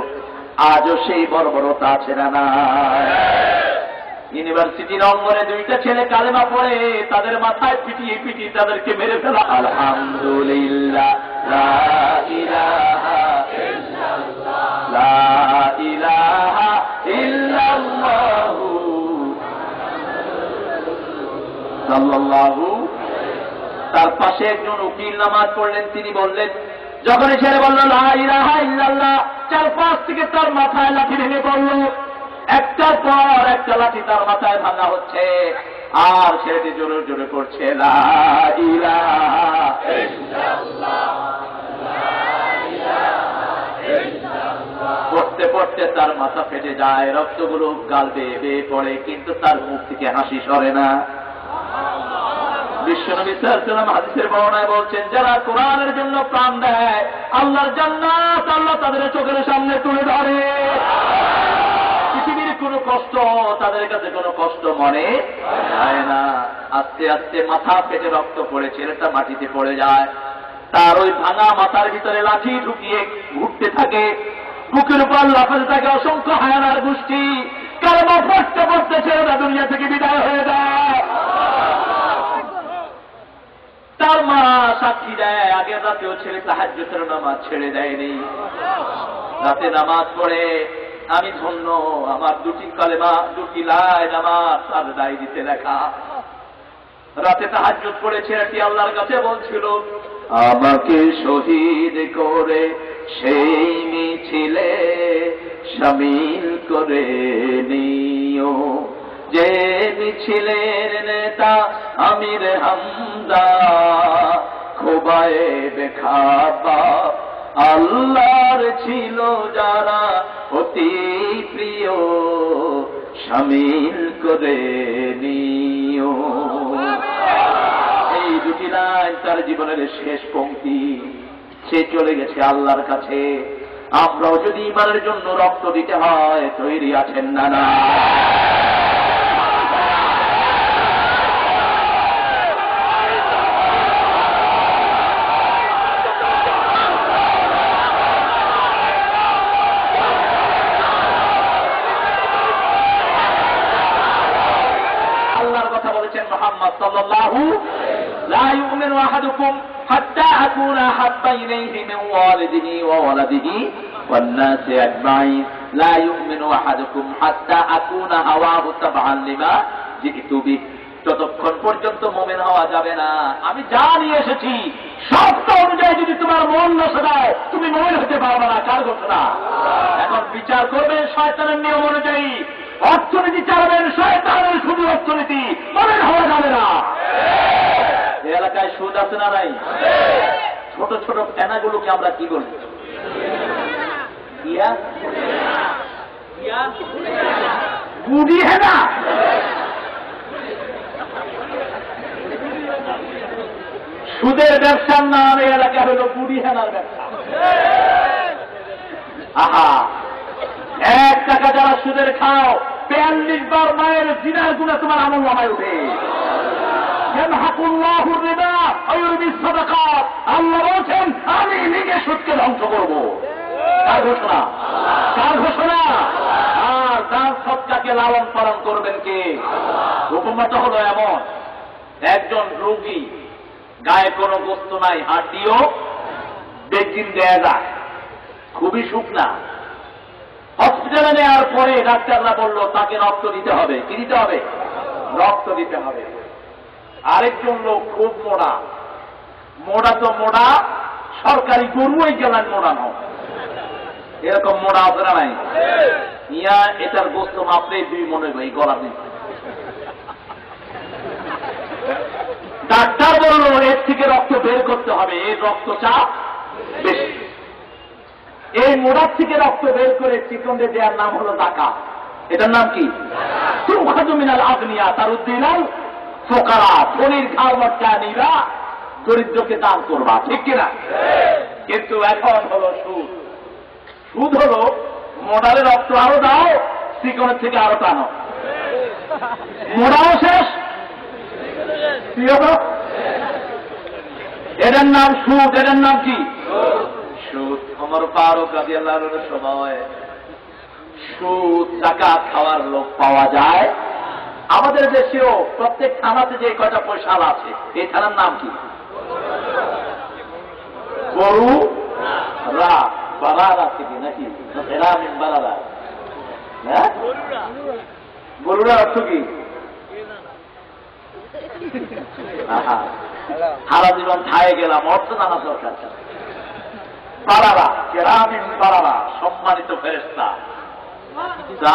আজও সেই বর্বরতা আছে না? না, ইউনিভার্সিটির অঙ্গনে দুইটা ছেলে কালেমা পড়ে তাদের মাথায় পিটিয়ে পিটিয়ে তাদেরকে মেরে ফেলা। আলহামদুলিল্লাহ, লা ইলাহা ইল্লাল্লাহ, লা ইলাহা ইল্লাল্লাহ সাল্লাল্লাহু। তার পাশে একজন উকিল নামাজ পড়লেন, তিনি বললেন, যখনই ছেলে বলল লা ইলাহা ইল্লাল্লাহ, 4-5 থেকে তার মাথায় লাঠি ভেঙে পড়ল। একটার পর একটা লাঠি তার মাথায় ভাঙা হচ্ছে, আর ছেলেটি জোরে জোরে করছে লা ইলাহা ইল্লাল্লাহ, লা ইলাহা ইল্লাল্লাহ। পড়তে পড়তে তার মাথা ফেটে যায়, রক্তগুলো গাল বেয়ে বেয়ে পড়ে, কিন্তু তার মুখ থেকে হাসি সরে না। বিশ্বনবী সাল্লাল্লাহু আলাইহি ওয়াসাল্লাম হাদিসের বর্ণনায় বলছেন, যারা কোরআনের জন্য প্রাণ দেয় আল্লাহর জান্নাত আল্লাহ তাদের চোখের সামনে তুলে ধরে। পৃথিবীর কোনো কষ্ট তাদের কাছে কোনো কষ্ট মনে হয় না। আস্তে আস্তে মাথা ফেটে রক্ত পড়ে ছেলেটা মাটিতে পড়ে যায়, তার ওই ভাঙা মাথার ভিতরে লাঠি ঢুকিয়ে ঘুরতে থাকে, বুকের উপর লাফাতে থাকে অসংখ্য হায়ানার গোষ্ঠী। কালেমা পড়তে পড়তে ছেলেটা দুনিয়া থেকে বিদায় হয়ে যায়। তার মা সাক্ষী দেয়, আগের রাতেও ছেলে তাহাজ্জুদের নামাজ ছেড়ে দেয়নি। রাতে নামাজ পড়ে আমি ধন্য, আমার দুটি কালেমা, দুটি লাইন আমার তার ডায়েরিতে লেখা। রাতে তাহাজ্জুদ পড়ে ছেলেটি আল্লাহর কাছে বলছিল, আমাকে শহীদ করে সেই মিছিলে শামিল করে নিও, যে মিছিলের নেতা আমির হামজা, খোবায়ে বেখাবা আল্লাহর ছিল যারা অতি প্রিয়, শামিল করে নিও। এই দুটি লাইন তার জীবনের শেষ পংক্তি। সে চলে গেছে আল্লাহর কাছে। আমরাও যদি ঈমানের জন্য রক্ত দিতে হয় তৈরি আছেন না? না, মুহাম্মদ সাল্লাল্লাহু লা ইউমিনু আহাদুকুম হাত্তা আকুনা হাব্বা ইলাইহি মিন ওয়ালিদিহি ওয়া ওয়ালাদিহি ওয়ান নাসি আজমাইন, লা ইউমিনু আহাদুকুম হাত্তা আকুনা হাওয়াহু তাবআন লিমা জিতু বিহি। যতক্ষণ পর্যন্ত মুমিন হওয়া যাবে না আমি যা নিয়ে এসেছি শর্ত অনুযায়ী যদি তোমার মন না সদায় তুমি মুমিন হতে পারবে না। কার ঘোষণা? এখন বিচার করবেন শয়তানের নিয়ম অনুযায়ী, অর্থনীতি চালাবেন শয়তানের শুধু অর্থনীতি, মনে হওয়া যাবে না। এই এলাকায় সুদ আছে না নাই? ছোট ছোট ফেনাগুলোকে আমরা কি বলি? গুড়ি হেনা। সুদের ব্যবসার নাম এই এলাকা হলো গুড়ি হেনার ব্যবসা। আহা, 1 টাকা যারা সুদের খাও 42 বার মায়ের জিনার গুণে তোমার আমল নামায় উঠে। ইয়ামহাকুল্লাহুর রিবা ওয়া ইউরবিস সাদাকাত। আল্লাহ বলেন আমি নিজে সুদকে ধ্বংস করব। কার ঘোষণা? কার ঘোষণা? আর দান সদকাকে লালন পালন করবেন কে? উপমাটা হলো এমন, একজন রোগী, গায়ে কোনো বস্তু নাই, হাঁটিও বেজিন দেয়া যায়, খুবই শুকনা। হসপিটালে নেওয়ার পরে ডাক্তাররা বলল তাকে রক্ত দিতে হবে। কি দিতে হবে? রক্ত দিতে হবে। আরেকজন লোক খুব মোড়া, মোড়া তো মোড়া, সরকারি গরুই গেলেন মোড়ানো, এরকম মোড়া আছে না নাই? ইয়া এটার গোস্ত মাপলে 2 মনে হয় গলা নেই। ডাক্তার বলল এর থেকে রক্ত বের করতে হবে, এর রক্তচাপ বেশি। এই মোড়ার থেকে রক্ত বের করে চিকনদের দেওয়ার নাম হলো টাকা। এটার নাম কি? মিনাল আগনিয়া তারুদ্দিনাল ফোকারা। ধনির ঘাড় মটকা নিবা, দরিদ্রকে দান করবা, ঠিক কিনা? কিন্তু এখন হলো সুদ। সুদ হলো মোড়ারে রক্ত আরো দাও, চিকনের থেকে আরো টানো, মোড়াও শেষ। এটার নাম সুদ। এটার নাম কি? সুদ। ওমর ফারুক রাদিয়াল্লাহু আনহুর সময় সুদ টাকা খাওয়ার লোক পাওয়া যায়। আমাদের দেশেও প্রত্যেক থানাতে যে কয়টা পয়সা আছে, এই থানার নাম কি? গরু রা বালারা থেকে নাকি? বালারা, হ্যাঁ, গরুরা অর্থ কি? সারা জীবন খায়ে গেলাম, অর্থ জানা দরকার। বালারা, কেরামিন বালারা, সম্মানিত ফেরেশতা।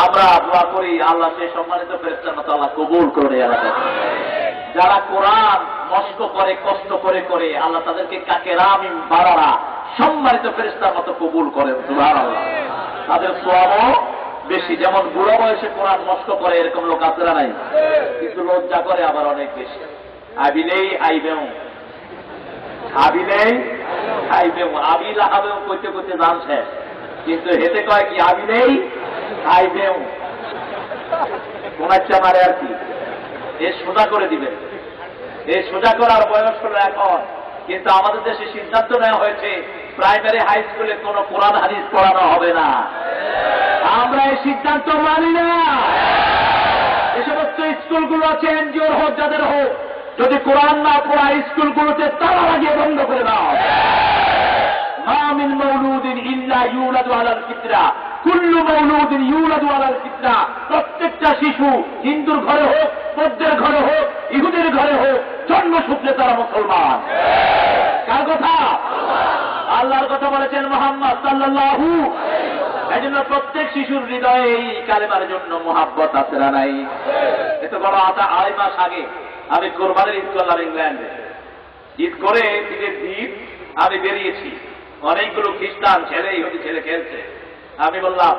আমরা দোয়া করি আল্লাহ সেই সম্মানিত ফেরেশতার মতো আল্লাহ কবুল করে এলাকা। যারা কোরআন নষ্ট করে, কষ্ট করে করে, আল্লাহ তাদেরকে কেরামিন বালারা, সম্মানিত ফেরেশতার মতো কবুল করেন। সুবহানাল্লাহ। তাদের সওয়াবও বেশি। যেমন বুড়ো বয়সে কোরআন নষ্ট করে এরকম লোক আপনারা নাই, কিন্তু লজ্জা করে আবার অনেক বেশি। আবিলেই আইবেও, আবিলেই আইবেও, আবিল আহাবেও কইতে কইতে জান শেষ, কিন্তু হেতে কয় কি? আবিলেই আইবেও। কোনাচ্ছা মারে আর কি? এ সোজা করে দিবেন। এই সোজা করার বয়স হলো এখন। কিন্তু আমাদের দেশে সিদ্ধান্ত নেওয়া হয়েছে প্রাইমারি হাই স্কুলে কোনো কোরআন হাদিস পড়ানো হবে না। আমরা এই সিদ্ধান্ত মানি না। এ সমস্ত স্কুলগুলো আছে, এনজিওর হোক যাদের হোক, যদি কোরআন না পড়া স্কুলগুলোতে তালা লাগিয়ে বন্ধ করে দাও। মা মিন মাউলুদিন ইল্লা ইউলাদু আলাল ফিতরা, কুল্লু মাউলুদিন ইউলাদু আলাল ফিতরা। প্রত্যেকটা শিশু হিন্দুর ঘরে হোক, বৌদ্ধের ঘরে হোক, ইহুদির ঘরে হোক, জন্মসূত্রে তারা মুসলমান। কার কথা? আল্লাহর কথা বলেছেন মুহাম্মদ সাল্লাল্লাহু। এই জন্য প্রত্যেক শিশুর হৃদয়ে এই কালেমার জন্য মোহাব্বত আছে না নাই? এত বড় 2.5 মাস আগে আমি কোরবানির ঈদ করলাম ইংল্যান্ডে। ঈদ করে ঈদের দিন আমি বেরিয়েছি, অনেকগুলো খ্রিস্টান ছেলে, ইহুদি ছেলে খেলছে। আমি বললাম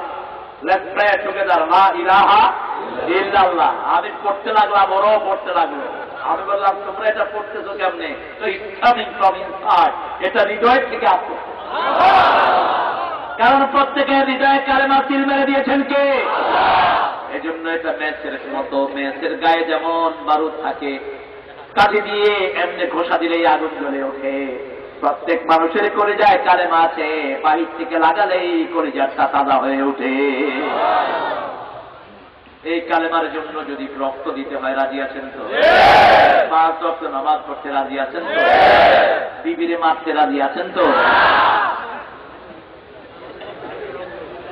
লেটস প্রে টুগেদার লা ইলাহা ইল্লাল্লাহ। আমি পড়তে লাগলাম, ওরাও পড়তে লাগলো। আমি বললাম তোমরা এটা পড়তেছো কেমনে? তো ইসলামিক ফ্রম ইনসাইড, এটা হৃদয় থেকে আসছে। কারণ প্রত্যেকের হৃদয়ে কালেমা তিল মেরে দিয়েছেন কে? এই জন্য এটা ম্যাচের মতো, ম্যাচের গায়ে যেমন বারুদ থাকে, কাঠি দিয়ে এমনি ঘষা দিলেই আগুন জ্বলে ওঠে। প্রত্যেক মানুষের কলিজায় কালেমা আছে, বাহির থেকে লাগালেই কলিজাটা তাজা হয়ে ওঠে। এই কালেমার জন্য যদি রক্ত দিতে হয় রাজি আছেন তো? 5 ওয়াক্ত নামাজ পড়তে রাজি আছেন তো? বিবিরে মারতে রাজি আছেন তো?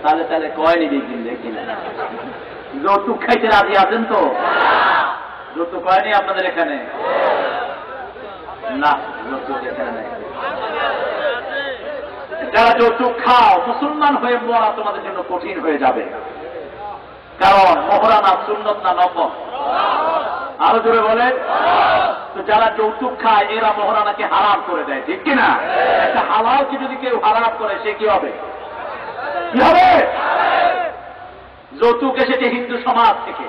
তাহলে তাহলে কয়নি দেখবেন, দেখি না। যৌতুক খাইতে রাজি আছেন তো? যৌতুক হয়নি আপনাদের এখানে? না, যৌতুক এখানে নাই। যারা যৌতুক খাও, মুসলমান হয়ে মরা তোমাদের জন্য কঠিন হয়ে যাবে। কারণ মহরানা সুন্নত না নফল? আরো জোরে বলেন। তো যারা যৌতুক খায় এরা মহরানাকে হারাম করে দেয়, ঠিক কিনা? একটা হালালকে যদি কেউ হারাম করে সে কি হবে? কি হবে? যৌতুক এসেছে হিন্দু সমাজ থেকে।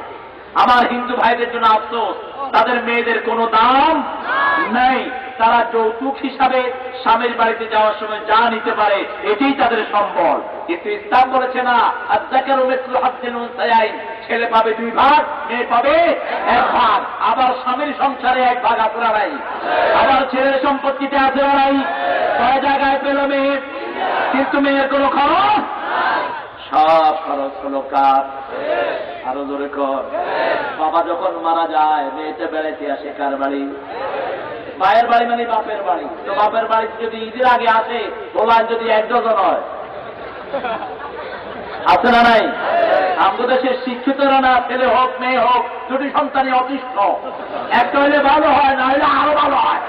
আমার হিন্দু ভাইদের জন্য আফসোস, তাদের মেয়েদের কোনো দাম নেই। তারা যৌতুক হিসাবে স্বামীর বাড়িতে যাওয়ার সময় যা নিতে পারে এটাই তাদের সম্বল। কিন্তু ইসলাম বলেছে না, আয-যাকারু মিসলু হাজ্জিল উনসায়াইন, ছেলে পাবে 2 ভাগ, মেয়ে পাবে 1 ভাগ। আবার স্বামীর সংসারে 1 ভাগ আছে না নাই? আবার ছেলের সম্পত্তিতে আছে না নাই? 6 জায়গায় পেল মেয়ে, কিন্তু মেয়ের কোনো খরচ, সব খরচ হলো কার? আরো জোরে কর। বাবা যখন মারা যায় মেয়েটা বেড়াইতে আসে কার বাড়ি? মায়ের বাড়ি মানে বাপের বাড়ি। তো বাপের বাড়ি যদি ঈদের আগে আসে, ওলার যদি 1 ডজন হয়, আছে না নাই? আমাদের দেশের শিক্ষিতরা না, ছেলে হোক মেয়ে হোক, 2টি সন্তানই অতিষ্ঠ। একটা হইলে ভালো হয়, না হইলে আরো ভালো হয়।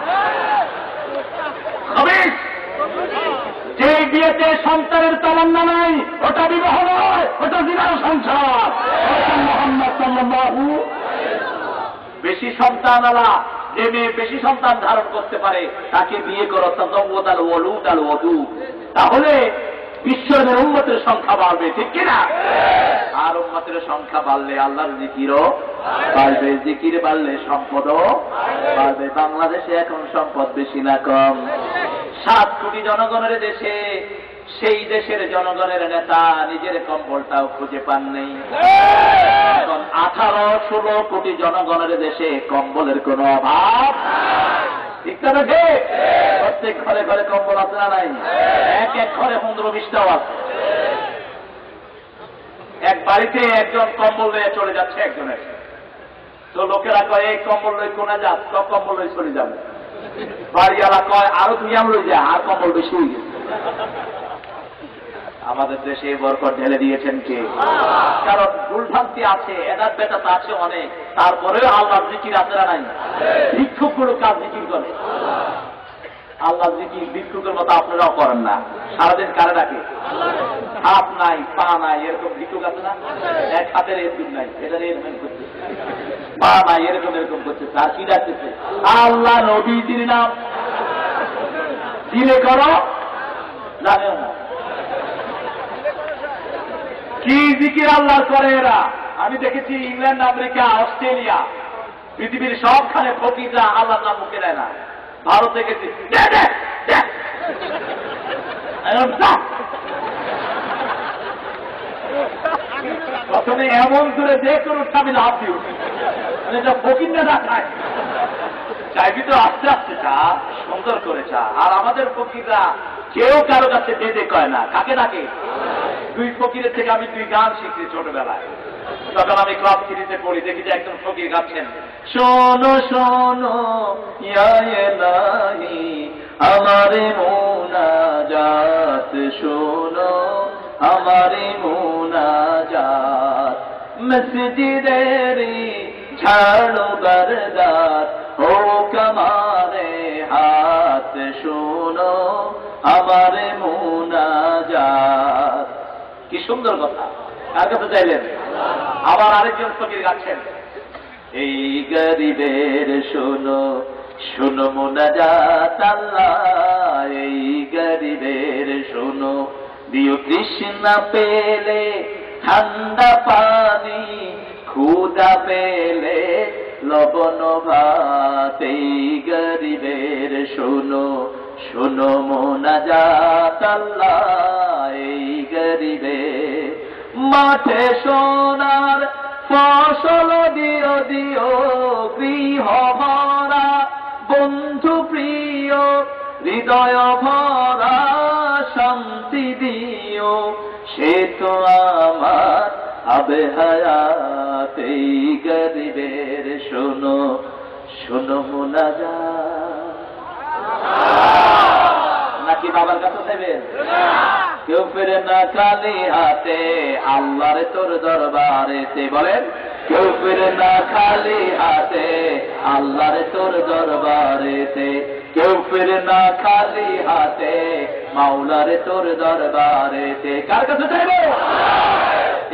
যে বিয়েতে সন্তানের তামান্না নাই, ওটা বিবাহ নয়, ওটা জিনার সংসার। মুহাম্মদ সাল্লাল্লাহু, বেশি সন্তান আলা, যে মেয়ে বেশি সন্তান ধারণ করতে পারে তাকে বিয়ে করো, তাজাওয়াদাল ওয়ালুদ আল ওয়াদুদ। তাহলে বিশ্বের উম্মতের সংখ্যা বাড়বে, ঠিক কিনা? আর উম্মতের সংখ্যা বাড়লে আল্লাহর জিকিরও বাড়বে, জিকির বাড়লে সম্পদও বাড়বে। বাংলাদেশে এখন সম্পদ বেশি না কম? 7 কোটি জনগণের দেশে, সেই দেশের জনগণের নেতা নিজের কম্বলটাও খুঁজে পান নেই। এখন 18-16 কোটি জনগণের দেশে কম্বলের কোনো অভাব, ঠিক না? প্রত্যেক ঘরে ঘরে কম্বল আছে না নাই? এক ঘরে 15-20টাও আছে। এক বাড়িতে একজন কম্বল লয়ে চলে যাচ্ছে একজনের, তো লোকেরা কয় এই কম্বল লই কোনা যাস, কম্বল লই চলে যাবে। বাড়িওয়ালা কয় আরো 2 আম লই যা, আর কম্বল বেশি হয়ে গেছে। আমাদের দেশে বরকত ঢেলে দিয়েছেন কে? কারণ ভুলভ্রান্তি আছে, এদাত বেদাত আছে অনেক, তারপরেও আল্লাহর জিকির আছে না নাই? ভিক্ষুকগুলো কাজ জিকির করে, আল্লাহর জিকির ভিক্ষুকের মতো আপনারাও করেন না। সারাদিন কারে ডাকে? হাত নাই, পা নাই, এরকম ভিক্ষুক আছে না? 1 হাতের এরকম নাই, এটা এরকম করছে, পা নাই, এরকম এরকম করছে। তার কি ডাকতেছে? আল্লাহ নবীজির নাম দিলে করো, জানেও না কি জিকির আল্লাহর করে এরা। আমি দেখেছি ইংল্যান্ড, আমেরিকা, অস্ট্রেলিয়া, পৃথিবীর সবখানে ফকিররা আল্লাহর নাম মুখে নেয় না। ভারতে গেছি, প্রথমে এমন করে যে কোনো স্বামী লাভ দিও, মানে ফকির না খায়, চাইবি তো আস্তে আস্তে চা, সুন্দর করে চা। আর আমাদের ফকিররা কেউ কারো কাছে বেঁধে কয় না। কাকে ডাকে? 2 ফকিরের থেকে আমি 2 গান শিখছি ছোটবেলায়। তখন আমি ক্লাস 3-তে পড়ি, দেখি যে একজন ফকির গাচ্ছেন, শোনো শোনো ইয়া ইলাহি আমারে মুনাজাত, শোনো আমারে মুনাজাত, মসজিদের ঝাড়ু বরদার হোক আমারে হাত, শোনো আমারে মুনাজাত। কি সুন্দর কথা, কার কাছে চাইলেন? আবার আরেকজন ফকির গাচ্ছেন, এই গরিবের শোনো শোনো মুনাজাত আল্লাহ, এই গরিবের শোনো, দিও তৃষ্ণা পেলে ঠান্ডা পানি, ক্ষুধা পেলে লবণ ভাত, এই গরিবের শোনো শোনো মুনাজাত আল্লাহ, এই গরিবের। মাঠে সোনার ফসল দিও দিও, গৃহ ভরা বন্ধু প্রিয়, হৃদয় ভরা শান্তি দিও, সে তো আমার আবে হায়াত, এই গরিবের শোনো শোনো মুনাজাত। নাকি বাবার কাছে দেবেন? কেউ ফিরে না খালি হাতে আল্লাহর তোর দরবারেতে, বলেন কেউ ফিরে না খালি হাতে আল্লাহর তোর দরবারেতে, কেউ ফিরে না খালি হাতে মাওলার তোর দরবারেতে। কার কাছে চাইব?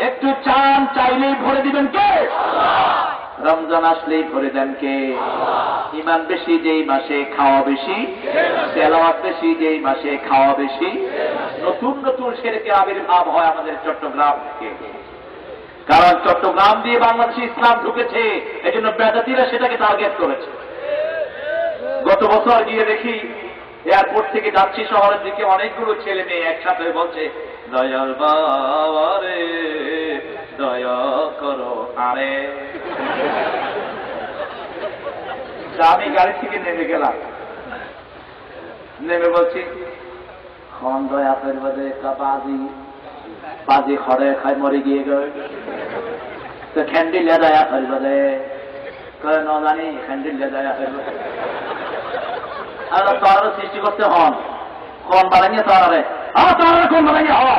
একটু চান চাইলেই ভরে দিবেন কে? রমজান আসলেই ভরে দেন কে? ইমান বেশি যেই মাসে খাওয়া বেশি, তেলাওয়াত বেশি যেই মাসে খাওয়া বেশি। নতুন নতুন শিরকের আবির্ভাব হয় আমাদের চট্টগ্রাম থেকে, কারণ চট্টগ্রাম দিয়ে বাংলাদেশে ইসলাম ঢুকেছে, এই জন্য বেদাতিরা সেটাকে টার্গেট করেছে। গত বছর গিয়ে দেখি এয়ারপোর্ট থেকে যাচ্ছি শহরের দিকে, অনেকগুলো ছেলে মেয়ে একসাথে বলছে, দয়াল বাবা রে দয়া করো আরে। আমি গাড়ি থেকে নেমে গেলাম, নেমে বলছি, খন দয়া করবে দে বাজি বাজি খড়ে খাই মরে গিয়ে গেল, তো খ্যান্ডিলে দয়া করবে দে কয়ে ন জানি খ্যান্ডিলে দয়া করবে। আর তারা সৃষ্টি করতে হন কোন বানাইয়ে তারারে, তারা কোন বানাইয়ে হওয়া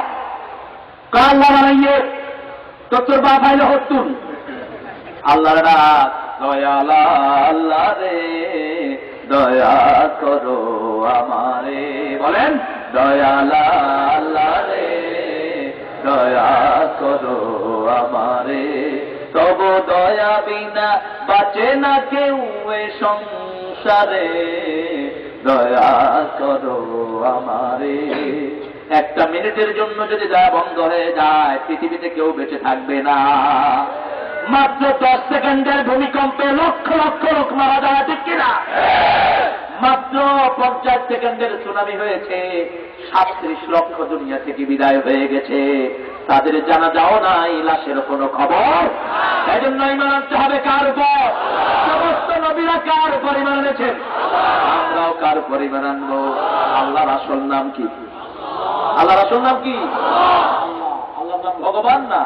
আল্লাহ বানাইয়ে তো তোর বাপ আইলে হতুন আল্লাহ ডাক, দয়ালা আল্লাহ রে দয়া করো আমারে, বলেন দয়ালা আল্লাহ রে দয়া করো আমারে, তব দয়া বিনা বাঁচে না কেউ এ সংসারে, দয়া করো আমারে। একটা মিনিটের জন্য যদি দয়া বন্ধ হয়ে যায় পৃথিবীতে কেউ বেঁচে থাকবে না। মাত্র 10 সেকেন্ডের ভূমিকম্পে লক্ষ লক্ষ লোক মারা যায়, ঠিক কিনা? মাত্র 50 সেকেন্ডের সুনামি হয়েছে, 37 লক্ষ দুনিয়া থেকে বিদায় হয়ে গেছে, তাদের জানাজাও নাই, লাশের কোনো খবর। এই জন্য ঈমান আনতে হবে কার উপর? সমস্ত নবীরা কার উপর ঈমান এনেছেন? আমরাও কার উপর ঈমান আনবো? আল্লাহর আসল নাম কি? আল্লাহর আসল নাম কি? আল্লাহর নাম ভগবান না।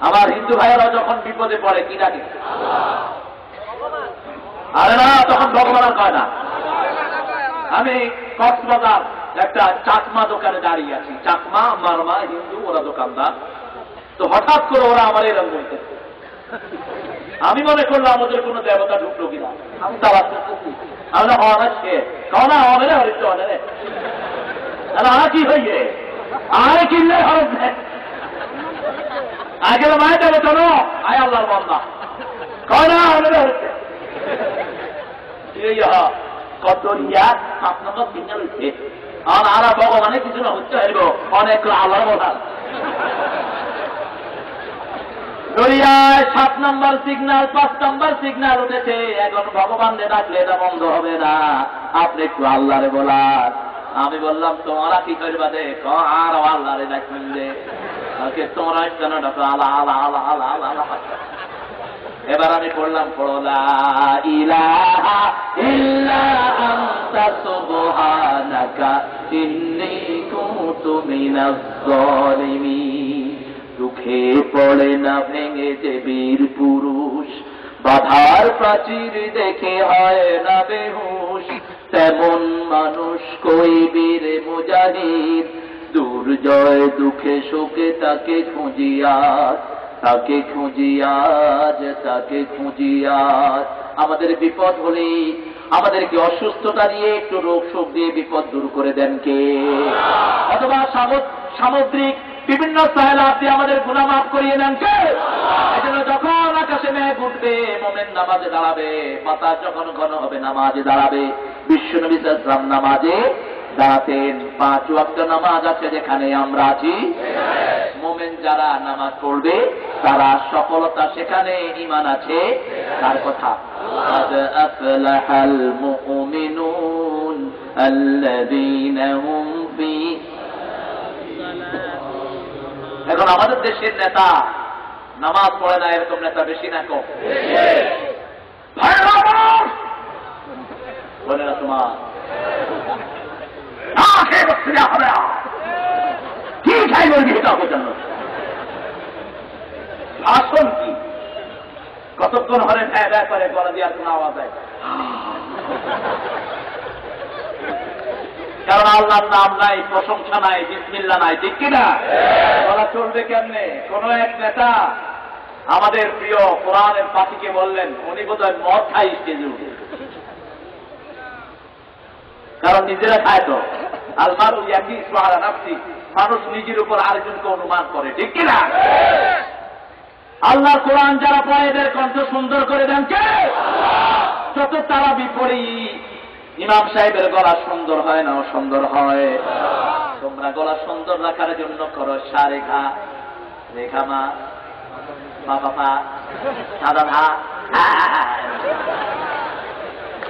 আমার হিন্দু ভাইয়েরা যখন বিপদে পড়ে কি ডাকে? আরে না, তখন ভগবান আর কয় না। আমি কক্সবাজার একটা চাকমা দোকানে দাঁড়িয়ে আছি, চাকমা মারমা হিন্দু ওরা দোকানদার, তো হঠাৎ করে ওরা আমার এরকম বলতে, আমি মনে করলাম ওদের কোন দেবতা ঢুকলো কিনা, আমি তালাশ করতেছি, আমি না হওয়া সে কনা অনেরে হরিত অনেরে কি হইয়ে আরে কিনলে হরত আগে মায় দেবে চলো আয় আল্লাহর বান্দা কনা অনেরে হরিতে কত রিয়া আপনার বিজ্ঞান হচ্ছে আর ভগবানের কিছু না হচ্ছে অনেক আল্লাহর বলার দরিয়ায় 7 নম্বর সিগন্যাল 5 নম্বর সিগন্যাল উঠেছে, এখন ভগবানকে ডাকলে এটা বন্ধ হবে না, আপনি একটু আল্লাহরে বলার। আমি বললাম তোমরা কি করবা দেখ, আর আল্লাহরে ডাকবেন যে তোমরা কেন ডাকো আলা আলা আলা আলা আলা। এবার আমি পড়লাম, পড়লা ইলাহা ইল্লা আনতা সুবহানাকা ইন্নী কুনতু মিনাজ জালিমিন। দুঃখে পড়ে না ভেঙে যে বীর পুরুষ, বাধার প্রাচীর দেখে হয় না বেহুশ, তেমন মানুষ কই বীর মুজাহিদ, দুর্জয় দুঃখে শোকে তাকে খুঁজিয়াজ, তাকে খুঁজিয়াজ, তাকে খুঁজিয়াজ। আমাদের বিপদ হলে আমাদেরকে অসুস্থতা দিয়ে একটু রোগ শোক দিয়ে বিপদ দূর করে দেন কে? অথবা সামুদ্রিক বিভিন্ন সাহেলাত দিয়ে আমাদের গুনাহ মাফ করিয়ে নেন কে? এজন্য যখন আকাশে মেঘ উঠবে মুমিন নামাজে দাঁড়াবে, বাতাস যখন ঘন হবে নামাজে দাঁড়াবে। বিশ্বনবী সাল্লাল্লাহু আলাইহি ওয়াসাল্লাম নামাজে দাঁড়াতেন। 5 ওয়াক্ত নামাজ আছে যেখানে আমরা আছি, মুমিন যারা নামাজ পড়বে তারা সফলতা সেখানে ঈমান আছে। তার কথা قد أفلح المؤمنون الذين هم في। এখন আমাদের দেশের নেতা নামাজ পড়ে না, এরকম নেতা বেশি না কম? বলে না তোমার কি খাই বলবি ভাষণ কি? কতক্ষণ হরে ফায়দা করে গলা দিয়ে আর কোন আওয়াজ হয়, কারণ আল্লাহর নাম নাই, প্রশংসা নাই, বিসমিল্লাহ নাই, ঠিক কিনা? বলা চলবে কেমনে? কোন এক নেতা আমাদের প্রিয় কোরআনের পাখিকে বললেন, উনি বোধহয় মদ খাই স্টেজে উঠে, কারণ নিজেরা খায় তো। আলমারু ইয়াকিসু আলা নাফসি, মানুষ নিজের উপর আরেকজনকে অনুমান করে, ঠিক কিনা? আল্লাহর কোরআন যারা পড়ে এদের কণ্ঠ সুন্দর করে দেন কে? যত তারা বিপরীত। ইমাম সাহেবের গলা সুন্দর হয় না, সুন্দর হয়। তোমরা গলা সুন্দর রাখার জন্য করো সা রেখা, রেখা মা বাবা পা সাদা ধা,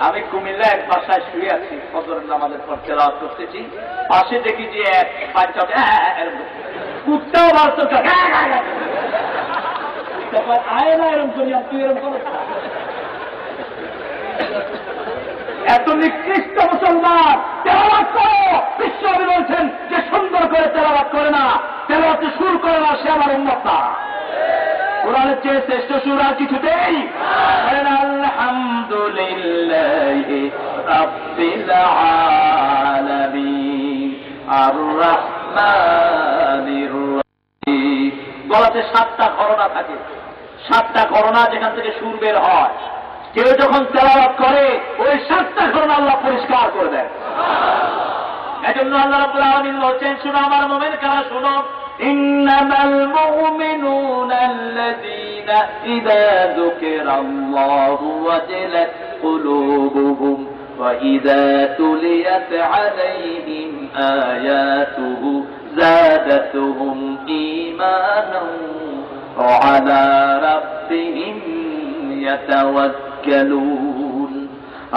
আমি কুমিল্লা এক বাসায় শুয়ে আছি, ফজরের নামাজের পর তেলাওয়াত করতেছি, পাশে দেখি যে এক বাচ্চা কুত্তাও বাড়তো, আয় না এরকম করি, তুই এরকম করো। এত নিকৃষ্ট মুসলমান তেলাওয়াত করো। বিশ্বনবী বলছেন যে সুন্দর করে তেলাওয়াত করে না, তেলাওয়াতে সুর করে না, সে আমার উম্মত না। কোরআনের চেয়ে শ্রেষ্ঠ সুর আর কিছুতেই। আলহামদুলিল্লাহি রাব্বিল আলামিন আর রাহমানির রাহিম। গলাতে 7টা ঘরনা থাকে, 7টা ঘরনা যেখান থেকে সুর বের হয়। কেউ যখন তেলাওয়াত করে ওই 7টা ঘরনা আল্লাহ পরিষ্কার করে দেন। এজন্য আল্লাহ রাব্বুল আলামিন বলছেন, শুনো আমার মুমিন কারা, শুনো, ইন্নামাল মুমিনুনা আল্লাযীনা ইযা যুকিরাল্লাহু ওয়াজিলাত কুলুবুহুম ওয়া ইযা তুলিয়াত আলাইহিম আয়াতুহু যাদাতুহুম ঈমানান ওয়া আলা রাব্বিহিম ইয়াতাওয়াক্কালুন।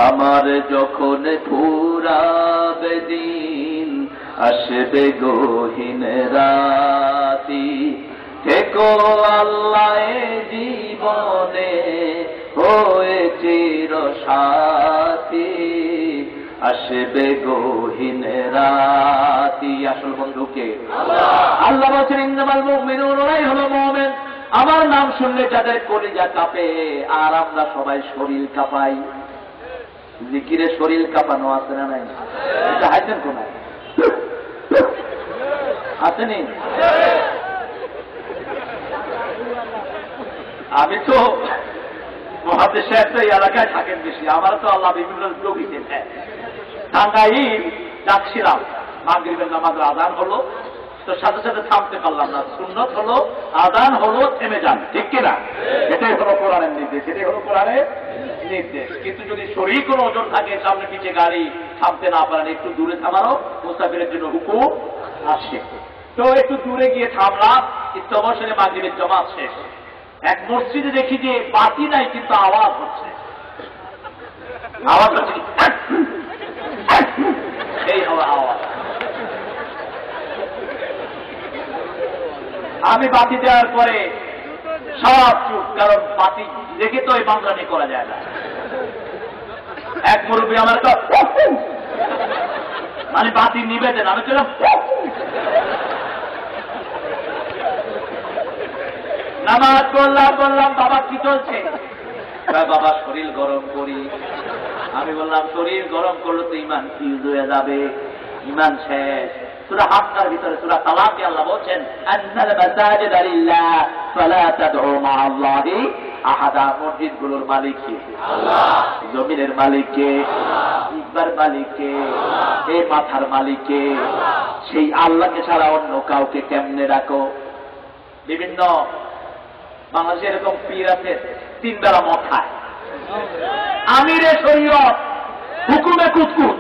আমার যখন ফুরাবে দিন, আসবে গহীন রাতি, থেকো আল্লাহ জীবনে হয়ে চির সাথী, আসবে গহীন রাতি। আসল বন্ধুকে আল্লাহ বলছেন, ইন্নামাল মুমিনুন, ওরাই হলো মুমিন আমার নাম শুনলে যাদের কলিজা কাঁপে। আর আমরা সবাই শরীর কাঁপাই। জিকিরে শরীর কাঁপানো আছে না নাই? এটা হাইছেন কোন আসেনি? আমি তো মহাদেশে একটা এলাকায় থাকেন বেশি, আমার তো আল্লাহ বিভিন্ন লোক দিতেন। টাঙ্গাই যাচ্ছিলাম, মাগরিবের নামাজ আযান হলো, তো সাথে সাথে থামতে পারলাম না। সুন্নত হলো আযান হলো থেমে যান, ঠিক কিনা? এটাই হলো কোরআনের নির্দেশ, এটাই হলো কোরআনের নির্দেশ। কিন্তু যদি শরীর কোনো ওজন থাকে, সামনে পিছে গাড়ি, থামতে না পারেন, একটু দূরে থামানো মুসাফিরের জন্য হুকুম আসে। তো একটু দূরে গিয়ে থামলাম, একটু অবসরে মাগরিবের জামাত শেষ। এক মসজিদে দেখি যে বাতি নাই, কিন্তু আওয়াজ হচ্ছে, আওয়াজ হচ্ছে, এই হলো আওয়াজ। আমি বাতি দেওয়ার পরে সব চুপ, কারণ বাতি দেখে তো এই বাংলানি করা যায় না। এক মুরব্বী আমার মানে বাতি নিবে দেন, আমি ছিলাম নামাজ করলাম, বললাম বাবা কি চলছে? বাবা শরীর গরম করি। আমি বললাম শরীর গরম করলে তো ইমান ফিউজ হয়ে যাবে, ইমান শেষ। সূরা হাক্কার ভিতরে সূরা তালাকে আল্লাহ বলছেন, আন্নাল মাসাজিদা লিল্লাহ ফালা তাদউ মা'আল্লাহি আহাদা। মসজিদগুলোর মালিক কে? আল্লাহ। জমিনের মালিক কে? ইকবার মালিক কে? এই মাথার মালিক কে? সেই আল্লাহকে ছাড়া অন্য কাউকে কেমনে রাখো? বিভিন্ন বাংলাদেশে এরকম পীর আছে, 3 বেলা মদ খায়, আমিরে শরীয়ত, হুকুমে কুতকুত,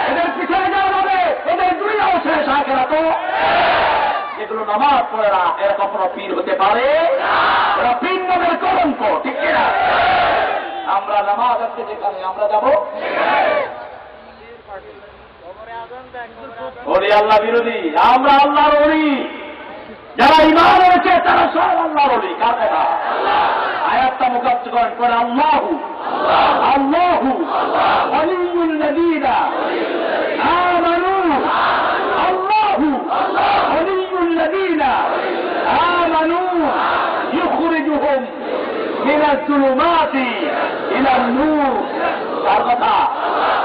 এদের পিছনে যাওয়া হবে, এদের দুনিয়াও শেষ আখেরাত। যেগুলো নামাজ পড়ে না, এরা কখনো পীর হতে পারে? এরা পীর নামের কলঙ্ক, ঠিক কিনা? আমরা নামাজ আজকে যেখানে আমরা যাব, ওলি আল্লাহ বিরোধী, আমরা আল্লাহর ওলি। যারা ঈমান এনেছে তারা সব আল্লাহর ওলি। কার কথা? আয়াতটা মুখস্থ করেন, করে আল্লাহু আল্লাহু ওয়ালিয়ুল লাযীনা আমানু, আল্লাহু ওয়ালিয়ুল লাযীনা আমানু ইখরিজুহুম মিনাজ যুলুমাতি ইলান নূর। কার কথা?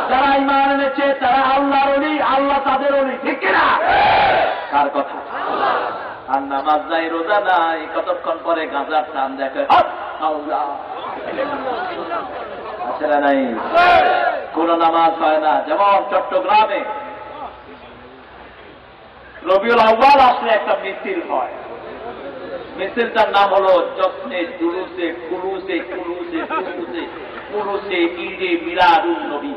যারা ঈমান এনেছে তারা আল্লাহর ওলি, আল্লাহ তাদের ওলি, ঠিক কিনা? কার কথা? আর নামাজ নাই, রোজা নাই, কতক্ষণ পরে গাঁজার টান দেখে আছে না নাই? কোন নামাজ হয় না। যেমন চট্টগ্রামে রবিউল আউয়াল আসলে একটা মিছিল হয়। মিছিলটার নাম হলো জশ্নে জুলুসে কুলুসে কুলুসে কুলুসে কুলুসে ঈদে মিলাদুন নবী।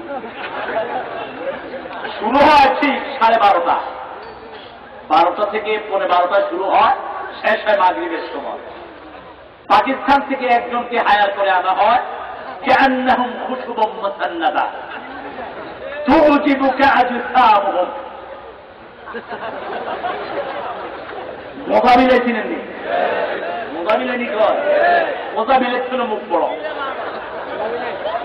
শুরু হয় ঠিক 12:30। 12টা থেকে 12:15 শুরু হয়, শেষ হয় মাগরিবের সময়। পাকিস্তান থেকে একজনকে হায়ার করে আনা হয়, কান্নাহুম খুশুবুম মুসান্নাদা তুজিবুকা আজসামুহুম। মোকাবিলে ছিলেন নি? মোকাবিলে নি কর, মোকাবিলে ছিল মুখ বড়।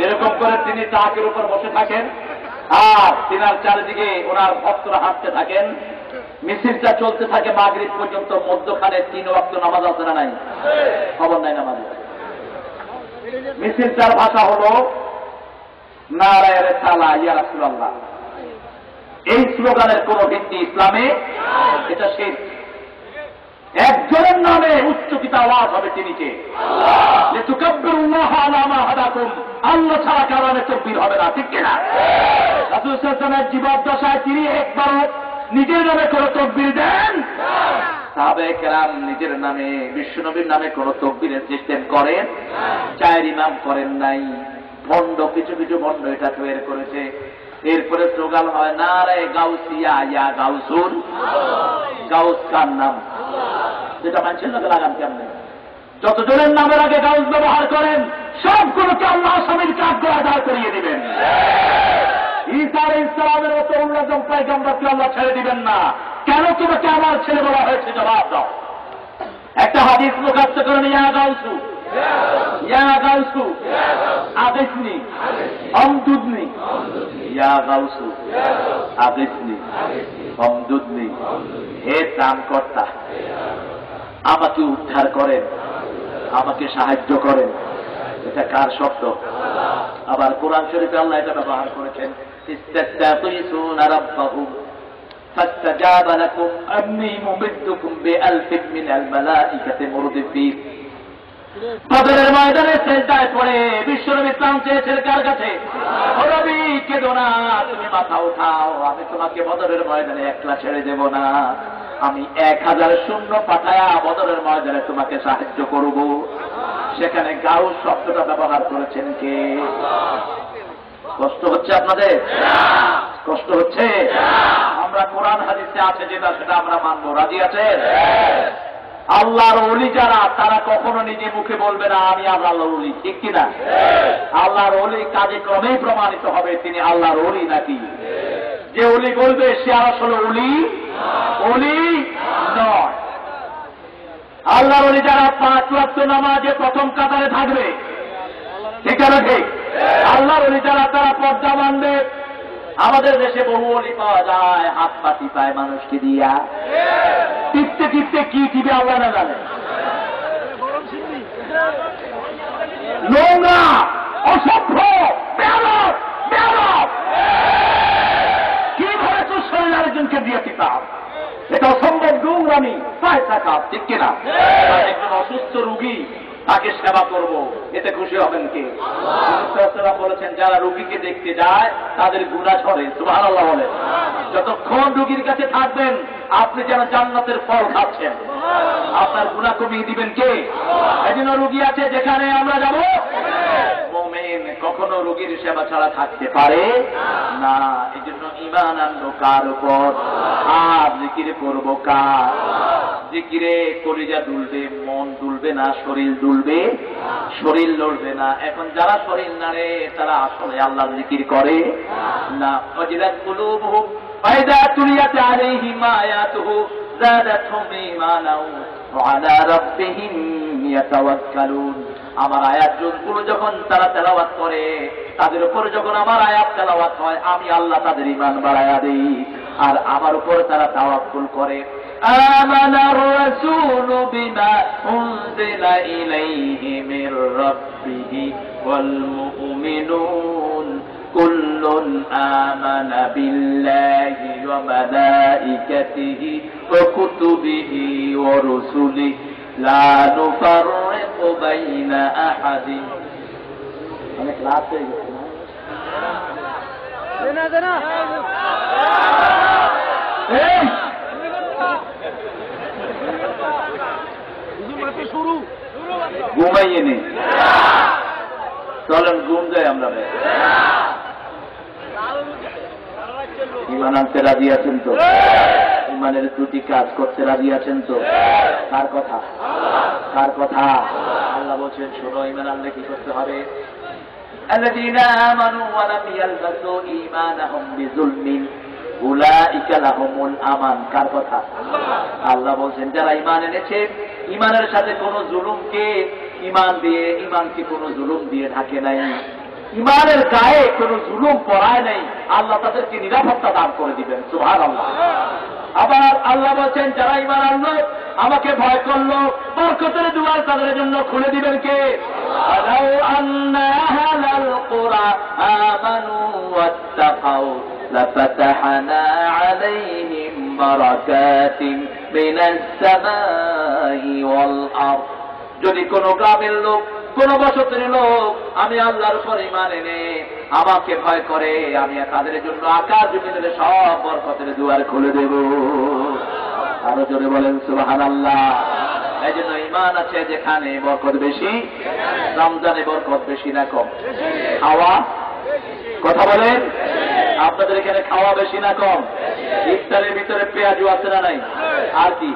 এরকম করে তিনি তাকের উপর বসে থাকেন, আর তিনার চারিদিকে ওনার ভক্তরা হাঁটতে থাকেন। মিছিলটা চলতে থাকে মাগরিব পর্যন্ত। মধ্যখানে 3 ওয়াক্ত নামাজ আছে না নাই? খবর নাই নামাজ। মিছিলটার ভাষা হলো নারায়ে রিসালাত ইয়া রাসূলুল্লাহ। এই স্লোগানের কোন ভিত্তি ইসলামে? এটা শিরক। একজনের নামে উচ্চকিত আওয়াজ হবে, তিনি কে? লিতুকাব্বিরুল্লাহ আলা মা হাদাকুম। আল্লাহ ছাড়া কারো নামে তাকবীর হবে না, ঠিক কিনা? রাসূল সাল্লাল্লাহু আলাইহি ওয়াসাল্লামের জীবদ্দশায় তিনি একবার নিজের নামে কোন তাকবীর দেন? সাহাবায়ে কেরাম নিজের নামে, বিশ্বনবীর নামে কোন তাকবীরের সিস্টেম করেন? 4 ইমাম করেন নাই। ভণ্ড, কিছু কিছু ভণ্ড এটা তৈরি করেছে। এরপরে স্লোগান হয় নারায়ে গাউসিয়া ইয়া গাউসুল। গাউস কার নাম? যেটা মানুষের নামে লাগান কেমন? যতজনের নামের আগে গাউস ব্যবহার করেন, সবগুলোকে আল্লাহ আসামির কাঠগড়ায় দাঁড় করিয়ে দিবেন। ঈসা আলাইহিস সালামের মতো উল্লাজম পয়গম্বরকে আল্লাহ ছেড়ে দিবেন না। কেন তোমাকে আমার ছেলে বলা হয়েছে? জবাব দাও। একটা হাদিস মুখস্থ করেন, ইয়া গাউসু ইয়া গাউসু আদিসনি আমদুদনি। ইয়া গাউসু আদিসনি আমদুদনি। হে ত্রাণকর্তা, আমাকে উদ্ধার করেন, আমাকে সাহায্য করেন। এটা কার শব্দ? আবার কোরআন শরীফে আল্লাহ এটা ব্যবহার করেছেন, ইস্তাগফিরুনা রাব্বাকুম ফাস্তাজাবা লাকুম আন্নী মুমিদ্দুকুম বিআলফিন মিনাল মালাইকাতি মুরদিফিন। বদরের ময়দানে সেজদায় পড়ে বিশ্বনবী ইসলাম চেয়েছেন কার কাছে? ও নবী, কেঁদো না, তুমি মাথা উঠাও, আমি তোমাকে বদরের ময়দানে একলা ছেড়ে দেব না। আমি 1000 সৈন্য পাঠায়া বদরের ময়দানে তোমাকে সাহায্য করব। সেখানে গাউস শব্দটা ব্যবহার করেছেন কে? কষ্ট হচ্ছে আপনাদের? কষ্ট হচ্ছে? আমরা কোরআন হাদিসে আছে যেটা, সেটা আমরা মানব। রাজি আছেন? আল্লাহর ওলি যারা, তারা কখনো নিজে মুখে বলবে না আমি আল্লাহর ওলি, ঠিক কিনা? আল্লাহর ওলি কাজে ক্রমেই প্রমাণিত হবে তিনি আল্লাহর ওলি নাকি। যে ওলি বলবে সে আর আসলে ওলি ওলি নয়। আল্লাহর ওলি যারা 5 ওয়াক্ত নামাজে প্রথম কাতারে থাকবে, ঠিক না? ঠিক। আল্লাহর ওলি যারা, তারা পর্দা মানবে। আমাদের দেশে বহু ওলি পাওয়া যায়, হাত পাতি পায় মানুষকে দিয়া, টিপতে টিপতে কি টিপে আল্লাহ না জানে। নোংরা, অসভ্য, বেয়াদব, বেয়াদব। কিভাবে তোর শরীর আরেকজনকে দিয়ে টিপাম? এটা অসম্ভব নোংরামি, পয়সা কাপ, ঠিক কিনা? একজন অসুস্থ রুগী, তাকে সেবা করব, এতে খুশি হবেন কে? আল্লাহ বলেছেন যারা রোগীকে দেখতে যায় তাদের গুনাহ ঝরে। সুবহানাল্লাহ বলেন। যতক্ষণ রোগীর কাছে থাকবেন আপনি যেন জান্নাতের ফল খাচ্ছেন। আপনার গুনাহ কমিয়ে দিবেন কে? এজন্য রোগী আছে যেখানে আমরা যাব, মুমিন কখনো রোগীর সেবা ছাড়া থাকতে পারে না। এজন্য ঈমান আনবো কার উপর? আর জিকির করবো কার? জিকিরে কলিজা দুলবে, মন দুলবে না, শরীর দুলবে, শরীর লড়বে না। এখন যারা শরীর নাড়ে তারা আসলে আল্লাহর জিকির করে না। ওয়াজিলাত কুলুবুহুম ফাইদা তুলিয়াত আলাইহিম আয়াতুহু যাদাতহুম ঈমানাও ওয়া আলা রাব্বিহিম ইয়াতাওয়াক্কালুন। আমার আয়াতগুলো যখন তারা তেলাওয়াত করে, তাদের উপর যখন আমার আয়াত তেলাওয়াত হয়, আমি আল্লাহ তাদের ঈমান বাড়ায়া দেই, আর আমার উপর তারা তাওয়াক্কুল করে। আমানার রাসূলু বিমা উনজিলা ইলাইহি মির রাব্বিহি ওয়াল মুমিনুন কুল্লুন আমানা বিল্লাহি ওয়া মালাইকাতিহি ওয়া কুতুবিহি ওয়া রুসুলিহি লা নুফাররিকু বাইনা আহাদিন। অনেক লাভ হয়ে গেছে না? ঘুমাইয়ে নেই, চলেন ঘুম যাই আমরা। ঈমান আনতে রাজি আছেন তো? ইমানের দুটি কাজ করতে রাজি আছেন তো? কার কথা? কার কথা? আল্লাহ বলছেন শোনো, ইমান আনলে কি করতে হবে? الذين آمنوا ولم يلبسوا إيمانهم بظلم أولئك لهم الأمن। কার কথা? আল্লাহ বলছেন যারা ঈমান এনেছে, ঈমানের সাথে কোনো জুলুমকে ঈমানকে কোনো জুলুম দিয়ে ঢাকে নাই, ঈমানের গায়ে কোনো জুলুম পড়ায় নাই, আল্লাহ তাদেরকে নিরাপত্তা দান করে দিবেন। সুবহানাল্লাহ। আবার আল্লাহ বলছেন যারা ঈমান আনলো, আমাকে ভয় করলো, বরকতের দুয়ার তাদের জন্য খুলে দিবেন কে? আলাউ আন্না আহলাল কুরা আমানু ওয়াত্তাকাউ লাফাতাহনা আলাইহিম বারাকাতিন মিনাস সামাই ওয়াল আরদ। যদি কোন গ্রামের লোক, কোন বসতির লোক আমি আল্লাহর উপর ঈমান এনে আমাকে ভয় করে, আমি তাদের জন্য আকাশ জমিনের সব বরকতের দুয়ার খুলে দেব। আরো জোরে বলেন সুবহানাল্লাহ। এই জন্য ঈমান আছে যেখানে বরকত বেশি। রমজানে বরকত বেশি না কম? খাওয়া, কথা বলেন, আপনাদের এখানে খাওয়া বেশি না কম? ইফতারের ভিতরে পেঁয়াজু আছে না নাই? আর কি?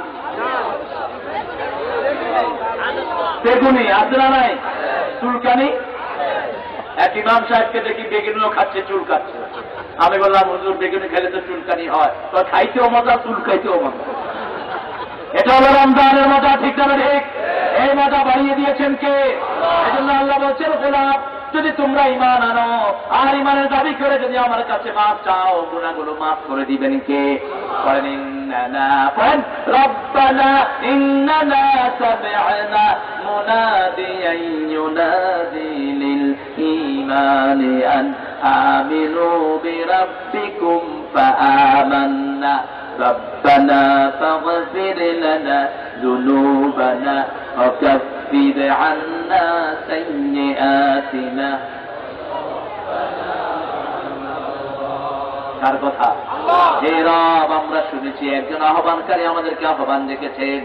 বেগুনি আছে না নাই? চুলকানি? এক ইমাম সাহেবকে দেখি বেগুনিও খাচ্ছে, চুল কাটছে। আমি বললাম হুজুর বেগুনি খেলে তো চুলকানি হয়। তো খাইতেও মজা, চুল খাইতেও মজা। এটা হলো রমজানের মজা, ঠিক না ঠিক? এই মজা বাড়িয়ে দিয়েছেন কে? এই জন্য আল্লাহ বলছেন গোলাপ, যদি তোমরা ঈমান আনো আর ঈমানের দাবি করে যদি আমার কাছে মাফ চাও, গুনাহগুলো মাফ করে দিবেন কে? বলেন ইন্নানা রব্বানা ইন্নানা সামি'না মুনাদিয়ান ইউনাদি লিল ঈমানি আন আমিনু বিরাব্বিকুম ফাআমান্না ربنا فاغفر لنا ذنوبنا وكفر عنا سيئاتنا। কার কথা? হে রব, আমরা শুনেছি একজন আহ্বানকারী আমাদেরকে আহ্বান ডেকেছেন,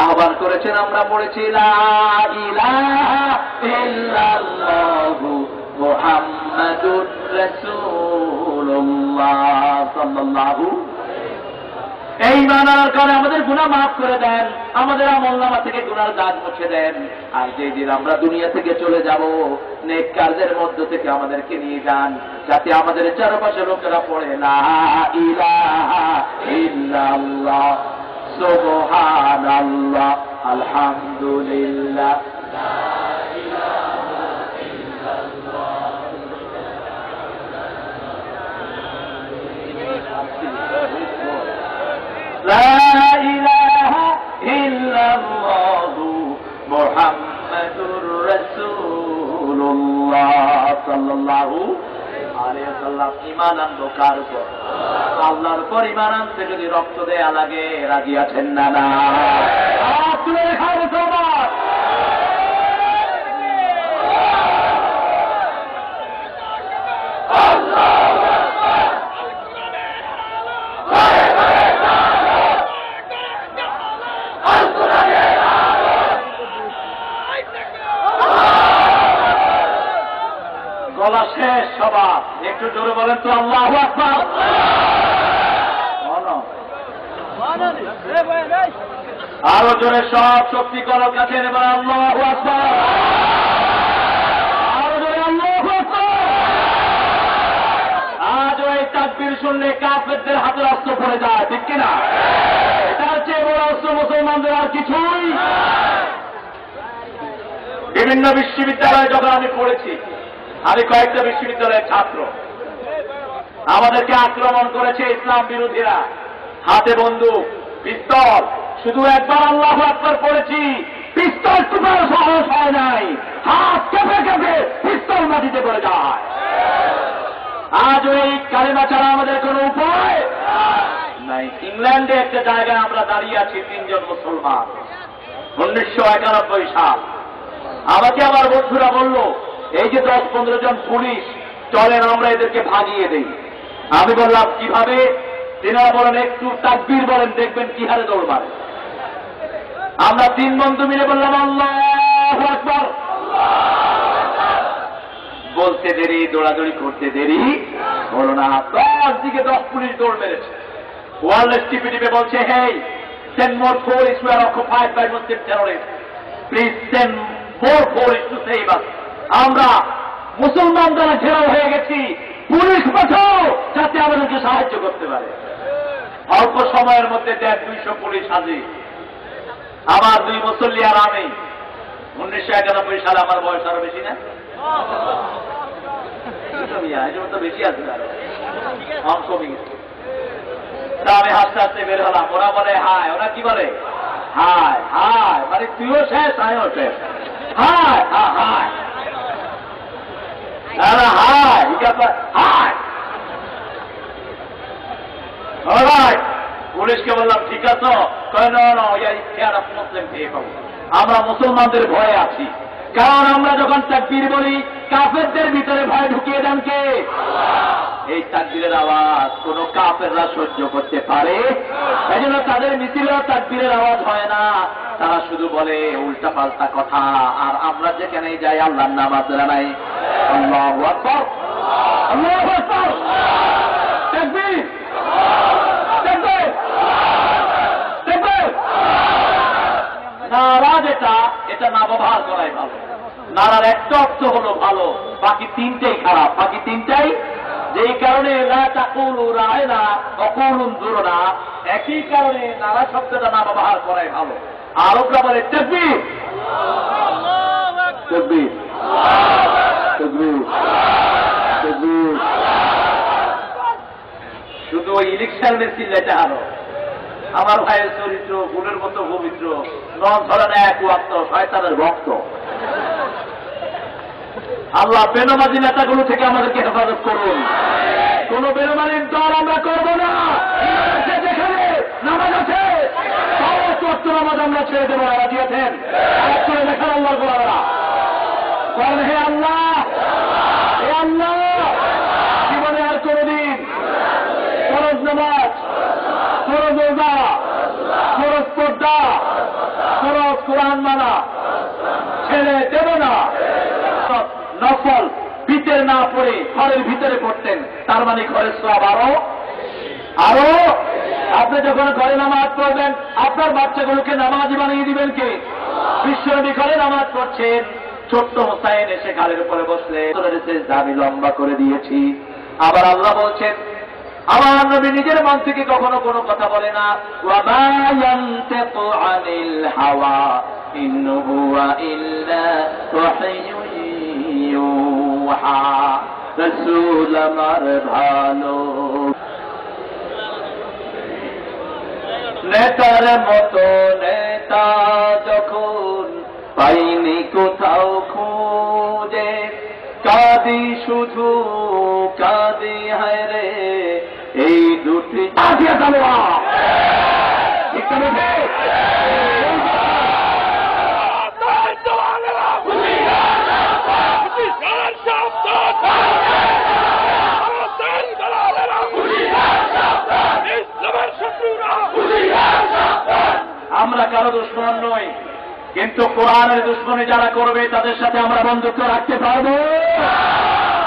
আহ্বান করেছেন, আমরা পড়েছি লা ইলাহা ইল্লাল্লাহু মুহাম্মাদুর রাসূলুল্লাহ সাল্লাল্লাহু। এই মানার কারণে আমাদের গুনাহ মাফ করে দেন, আমাদের আমলনামা থেকে গুনার দাগ মুছে দেন। আর যেই দিন আমরা দুনিয়া থেকে চলে যাব, নেক কাজের মধ্য থেকে আমাদেরকে নিয়ে যান, যাতে আমাদের চারপাশে লোকেরা পড়ে লা ইলাহা ইল্লাল্লাহ সুবহানাল্লাহ আলহামদুলিল্লাহ লা ইলাহা ইল্লাল্লাহ। لا إله إلا الله محمد رسول الله صلى الله عليه وسلم। ঈমান আনবো কার উপর? আল্লাহর উপর ঈমান আনতে যদি রক্ত দেয়া লাগে রাজি আছেন না? না তুলে খাও সবার। গলা শেষ সবার, একটু জোরে বলেন তো আল্লাহু আকবার। আরো জোরে সব শক্তি করার কাছে এবার আল্লাহু আকবার। আরো জোরে আল্লাহু আকবার। আজ ওই তাকবীর শুনলে কাফেরদের হাতের অস্ত্র পড়ে যায়, ঠিক কিনা? তার চেয়ে বড় অস্ত্র মুসলমানদের আর কিছুই। বিভিন্ন বিশ্ববিদ্যালয়ে যখন আমি পড়েছি, আমি কয়েকটা বিশ্ববিদ্যালয়ের ছাত্র, আমাদেরকে আক্রমণ করেছে ইসলাম বিরোধীরা, হাতে বন্দুক, পিস্তল। শুধু একবার আল্লাহু আকবার পড়েছি, পিস্তল টুকার সাহস হয় নাই, হাত কেঁপে কেঁপে পিস্তল মাটিতে পড়ে যায়। আজ ওই কালেমা ছাড়া আমাদের কোনো উপায় নাই। ইংল্যান্ডে একটা জায়গায় আমরা দাঁড়িয়ে আছি, 3 জন মুসলমান, 1991 সাল। আমাকে আমার বন্ধুরা বলল, এই যে 10-15 জন পুলিশ, চলেন আমরা এদেরকে ভাগিয়ে দেই। আমি বললাম কিভাবে? তিনারা বলেন একটু তাকবীর বলেন, দেখবেন কি হারে দৌড় মারে। আমরা 3 বন্ধু মিলে বললাম আল্লাহু আকবার। বলতে দেরি, দৌড়াদৌড়ি করতে দেরি হলো না। 10 দিকে 10 পুলিশ দৌড় মেরেছে। ওয়ার্ল্ড টিপে বলছে, হেই, send more forces who are occupied by Muslim terrorists. Please send more forces to save us. আমরা মুসলমান দ্বারা ঘেরাও হয়ে গেছি, পুলিশ পাঠাও যাতে আমাদেরকে সাহায্য করতে পারে। অল্প সময়ের মধ্যে 150-200 পুলিশ হাজির। আমার 2 মুসল্লি আর আমি। 1991 সালে আমার বয়স আরো বেশি না, তো বেশি আছে আরো, কম কমে গেছে। আমি হাসতে হাসতে বের হলাম। ওরা বলে হায়, ওরা কি বলে হায় হায়, মানে তুইও শেষ আমিও শেষ, হায় হায় হায় হায়। অলরাইট, পুলিশকে বললাম ঠিক আছে, আমরা মুসলমানদের ভয়ে আছি, কারণ আমরা যখন তাকবীর বলি কাফেরদের ভিতরে ভয় ঢুকিয়ে দেন কে? এই তাকবীরের আওয়াজ কোন কাফেররা সহ্য করতে পারে? এই জন্য তাদের মিছিলেও তাকবীরের আওয়াজ হয় না, তারা শুধু বলে উল্টা পাল্টা কথা। আর আমরা যেখানে যাই আল্লাহর নাম আসলে নাই, আল্লাহু আকবার, আল্লাহু আকবার, তাকবীর, তাকবীর, তাকবীর। নারা যেটা, এটা না ব্যবহার করাই ভালো। নারার একটা অর্থ হলো ভালো, বাকি 3টাই খারাপ। বাকি 3টাই, যেই কারণে লা তাকুলু রায়না ওয়াকুলুন যুরনা, একই কারণে নারা শব্দটা না ব্যবহার করাই ভালো। আরবরা বলে তাকবীর, তাকবীর, তাকবীর, তাকবীর। শুধু ওই ইলেকশনের চিল্লাইতে আরো। আমার ভাইয়ের চরিত্র ফুলের মতো পবিত্র, নন ধরনের এক ওয়াক্ত শয়তানের ভক্ত। আল্লাহ বেনামাজি নেতাগুলো থেকে আমাদেরকে হেফাজত করুন। কোন বেনামাজির দল আমরা করবো না। যেখানে নামাজ আছে নামাজ আমরা ছেড়ে দেবো, রাজি আছেন? করে দেখান আল্লাহর গোলামেরা, বলেন হে আল্লাহ, হে আল্লাহ, জীবনে আর কোনদিন ফরজ নামাজ, ফরজ রোজা, ফরজ পর্দা, ফরজ কোরআন মানা ছেড়ে দেব না। নফল ভিতরে না পড়ে ঘরের ভিতরে পড়তেন, তার মানে ঘরের সব আরো আরো। আপনি যখন ঘরে নামাজ পড়বেন, আপনার বাচ্চাগুলোকে নামাজি বানিয়ে দিবেন কে? বিশ্বনবী ঘরে নামাজ পড়ছেন, ছোট্ট হোসাইন এসে ঘাড়ের উপরে বসলে দাবি লম্বা করে দিয়েছি। আবার আল্লাহ বলছেন, আমার নবী নিজের মন থেকে কখনো কোনো কথা বলে না। ওয়া মা ইয়ানতিকু আনিল হাওয়া ইন হুয়া ইল্লা ওয়াহয়ুন ইউহা। রাসূল আমার ভালো, নেতার মতো নেতা যখন পাইনি কোথাও খুঁজে, কাঁদি শুধু কাঁদি হায় রে, এই দুটি ঠিক আছে। আমরা কারো দুশমন নই, কিন্তু কোরআনের দুশমনী যারা করবে তাদের সাথে আমরা বন্ধুত্ব রাখতে পারবো।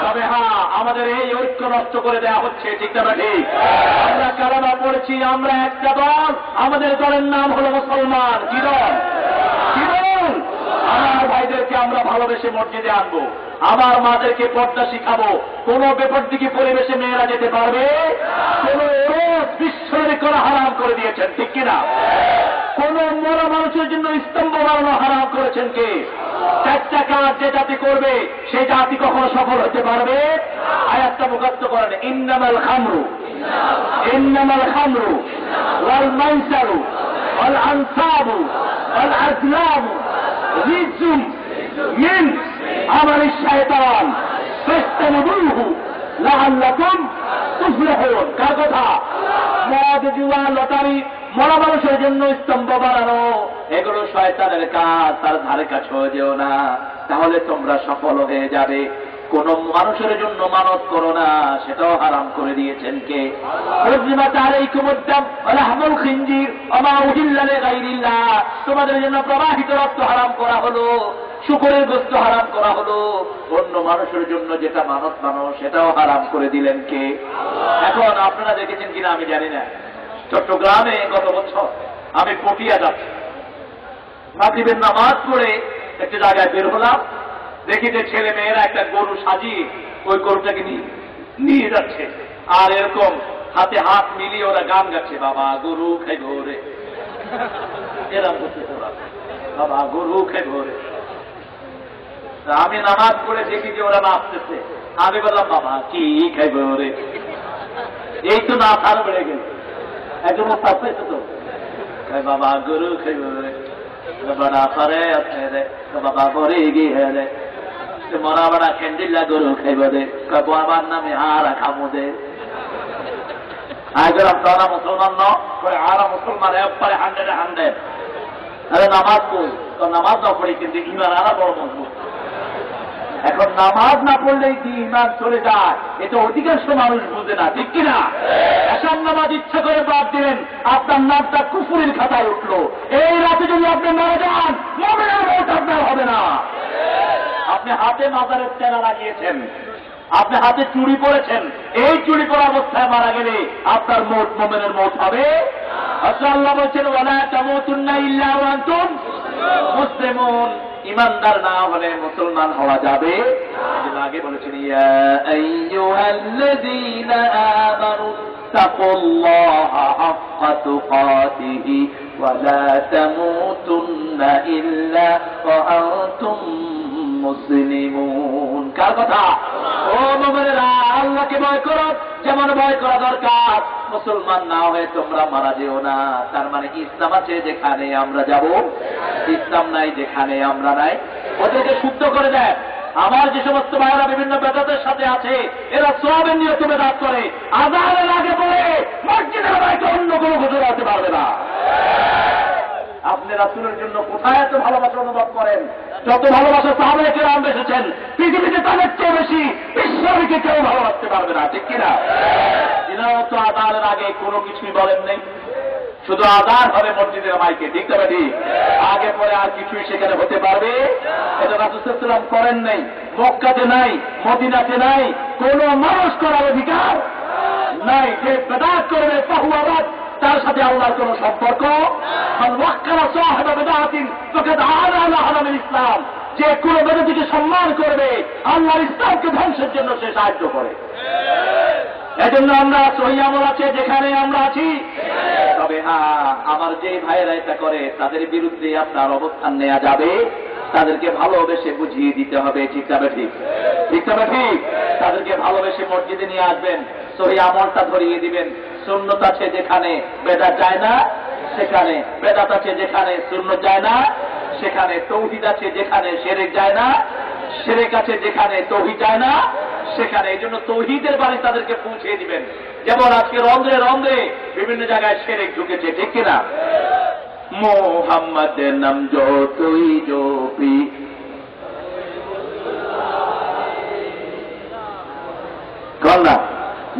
তবে হ্যাঁ, আমাদের এই ঐক্য নষ্ট করে দেওয়া হচ্ছে, ঠিক না ঠিক? আমরা কালেমা পড়েছি, আমরা একটা দল, আমাদের দলের নাম হলো মুসলমান। কি দল? কি দল? আমার ভাইদেরকে আমরা ভালোবেসে মসজিদে আনবো, আমার মাদেরকে পর্দা শিখাবো। কোন বেপরদিকি পরিবেশে মেয়েরা যেতে পারবে? কোন বিশ্বরে করা হারাম করে দিয়েছেন, ঠিক কিনা? কোন মরা মানুষের জন্য স্তম্ভ বানানো হারাম করেছেন কে? 4টা কাজ যে জাতি করবে সেই জাতি কখনো সফল হতে পারবে? আয়াতটা মুখস্থ করেন, ইন্নামাল খামরু, ইন্নামাল খামরু ওয়াল মাইসারু ওয়াল আনসাবু ওয়াল আজলামু রিজসুম মিন আমালিশ শায়তান ফাসতানিবুহু লাআল্লাকুম তুফলিহুন। কার কথা? মদ, জুয়া, লটারি, মরা মানুষের জন্য স্তম্ভ বানানো, এগুলো শয়তানের কাজ, তার ধারে কাছে যেও না, তাহলে তোমরা সফল হয়ে যাবে। কোন মানুষের জন্য মানত করো না, সেটাও হারাম করে দিয়েছেন কে? তোমাদের জন্য প্রবাহিত রক্ত হারাম করা হলো, শুকরের গোস্ত হারাম করা হলো, অন্য মানুষের জন্য যেটা মানত মানো সেটাও হারাম করে দিলেন কে? এখন আপনারা দেখেছেন কিনা আমি জানি না, চট্টগ্রামে গত বছর আমি পটিয়া যাচ্ছি, মাগরিবের নামাজ পড়ে একটা জায়গায় বের হলাম, দেখি যে ছেলে মেয়েরা একটা গরু সাজিয়ে ওই গরুটাকে নিয়ে যাচ্ছে, আর এরকম হাতে হাত মিলিয়ে ওরা গান গাচ্ছে, বাবা গরু খাইব রে, এরা বলতেছে বাবা গরু খাইব রে। আমি নামাজ পড়ে দেখি যে ওরা নাচতেছে, আমি বললাম বাবা কি খাইব রে, এই তো না তার বেড়ে গেল, একজন পাইছে তো বাবা গরু খাইব রে, বড়া করে আছে রে বাবা বরে গিয়ে রে, মরা বড়া ক্যান্ডিল্লা গরু খাইব রে, বাবার নামে আর খামো দে। তারা মুসলমান নয়, আরা মুসলমান একবারে 100 আরে নামাজ পড়ি তো নামাজ না পড়ি, কিন্তু ইমান আরা বড় মজবুত। এখন নামাজ না পড়লেই কি ইমান চলে যায়, এটা অধিকাংশ মানুষ বুঝে না, ঠিক কিনা? এসব নামাজ ইচ্ছা করে বাদ দিলেন, আপনার নামটা কুফুরের খাতায় উঠলো। এই রাতে যদি আপনি মারা যান, মুমিনের মত আপনার হবে না। আপনি হাতে মাজারের চেনা লাগিয়েছেন, আপনি হাতে চুড়ি পরেছেন, এই চুড়ি পরা অবস্থায় মারা গেলে আপনার মোট মুমিনের মত হবে। আল্লাহ বলছেন ওয়ালা তামুতুন্না ইল্লা ওয়া আনতুম মুসলিমুন, ইমানদার না হলে মুসলমান হওয়া যাবে। আগে বলেছেন ইয়া আইয়ুহাল্লাযীনা আমানু তাকুল্লাহা হাক্কা তুকাতিহি ওয়া লা তামুতুন্না ইল্লা ওয়া আনতুম মুসলিমুন। কার কথা? ও মুমিনেরা, আল্লাহকে ভয় করো যেমন ভয় করা দরকার, মুসলমান না হয়ে তোমরা মারা যেও না। তার মানে ইসলাম আছে যেখানে আমরা যাব, ইসলাম নাই যেখানে আমরা নাই। ওদেরকে শুদ্ধ করে দেয়। আমার যে সমস্ত ভাইয়েরা বিভিন্ন বেদাতের সাথে আছে, এরা সওয়াবের নিয়তে বেদাত করে, আযানের আগে পড়ে মসজিদের বাইরে অন্য কোনো ঘোষণা হতে পারবে না। আপনি রাসূলের জন্য কোথায় এত ভালোবাসা অনুভব করেন? যত ভালোবাসা সাহাবায়ে কেরাম এসেছেন, পৃথিবীতে তাদের চেয়ে বেশি বিশ্বকে কেউ ভালোবাসতে পারবে না, ঠিক কিনা? এনারা তো আযানের আগে কোনো কিছুই বলেন নেই, শুধু আযান হবে মসজিদের মাইকে, ঠিক তবে ঠিক, আগে পরে আর কিছুই সেখানে হতে পারবে? এটা রাসূল সাল্লাল্লাহু আলাইহি ওয়াসাল্লাম করেন নাই, মক্কাতে নাই, মদিনাতে নাই, কোন মানুষ করার অধিকার নাই। যে বেদাত করবে ফাহুয়াবাদ, তার সাথে আল্লাহর কোন সম্পর্ক। ইসলাম, যে কোন বেদাতিকে সম্মান করবে আল্লাহর ইসলামকে ধ্বংসের জন্য সে সাহায্য করে। এজন্য আমরা সহি আমল আছে যেখানে আমরা আছি। তবে হ্যাঁ, আমার যে ভাইয়েরা এটা করে তাদের বিরুদ্ধে আপনার অবস্থান নেওয়া যাবে, তাদেরকে ভালোবেসে বুঝিয়ে দিতে হবে, ঠিক তবে ঠিক, ঠিক তবে ঠিক। তাদেরকে ভালোবেসে মসজিদে নিয়ে আসবেন, সহি আমলটা ধরিয়ে দিবেন। সুন্নত আছে যেখানে বেদাত যায় না সেখানে, বেদাত আছে যেখানে সুন্নত যায় না সেখানে, তৌহিদ আছে যেখানে শিরক যায় না, শিরক আছে যেখানে তৌহিদ যায় না সেখানে। এই জন্য তৌহিদের বাণী তাদেরকে পৌঁছে দিবেন। যেমন আজকে রন্ধ্রে রন্ধ্রে বিভিন্ন জায়গায় শিরক ঢুকেছে, ঠিক কিনা? মোহাম্মদ নাম যতই জপি, কন্যা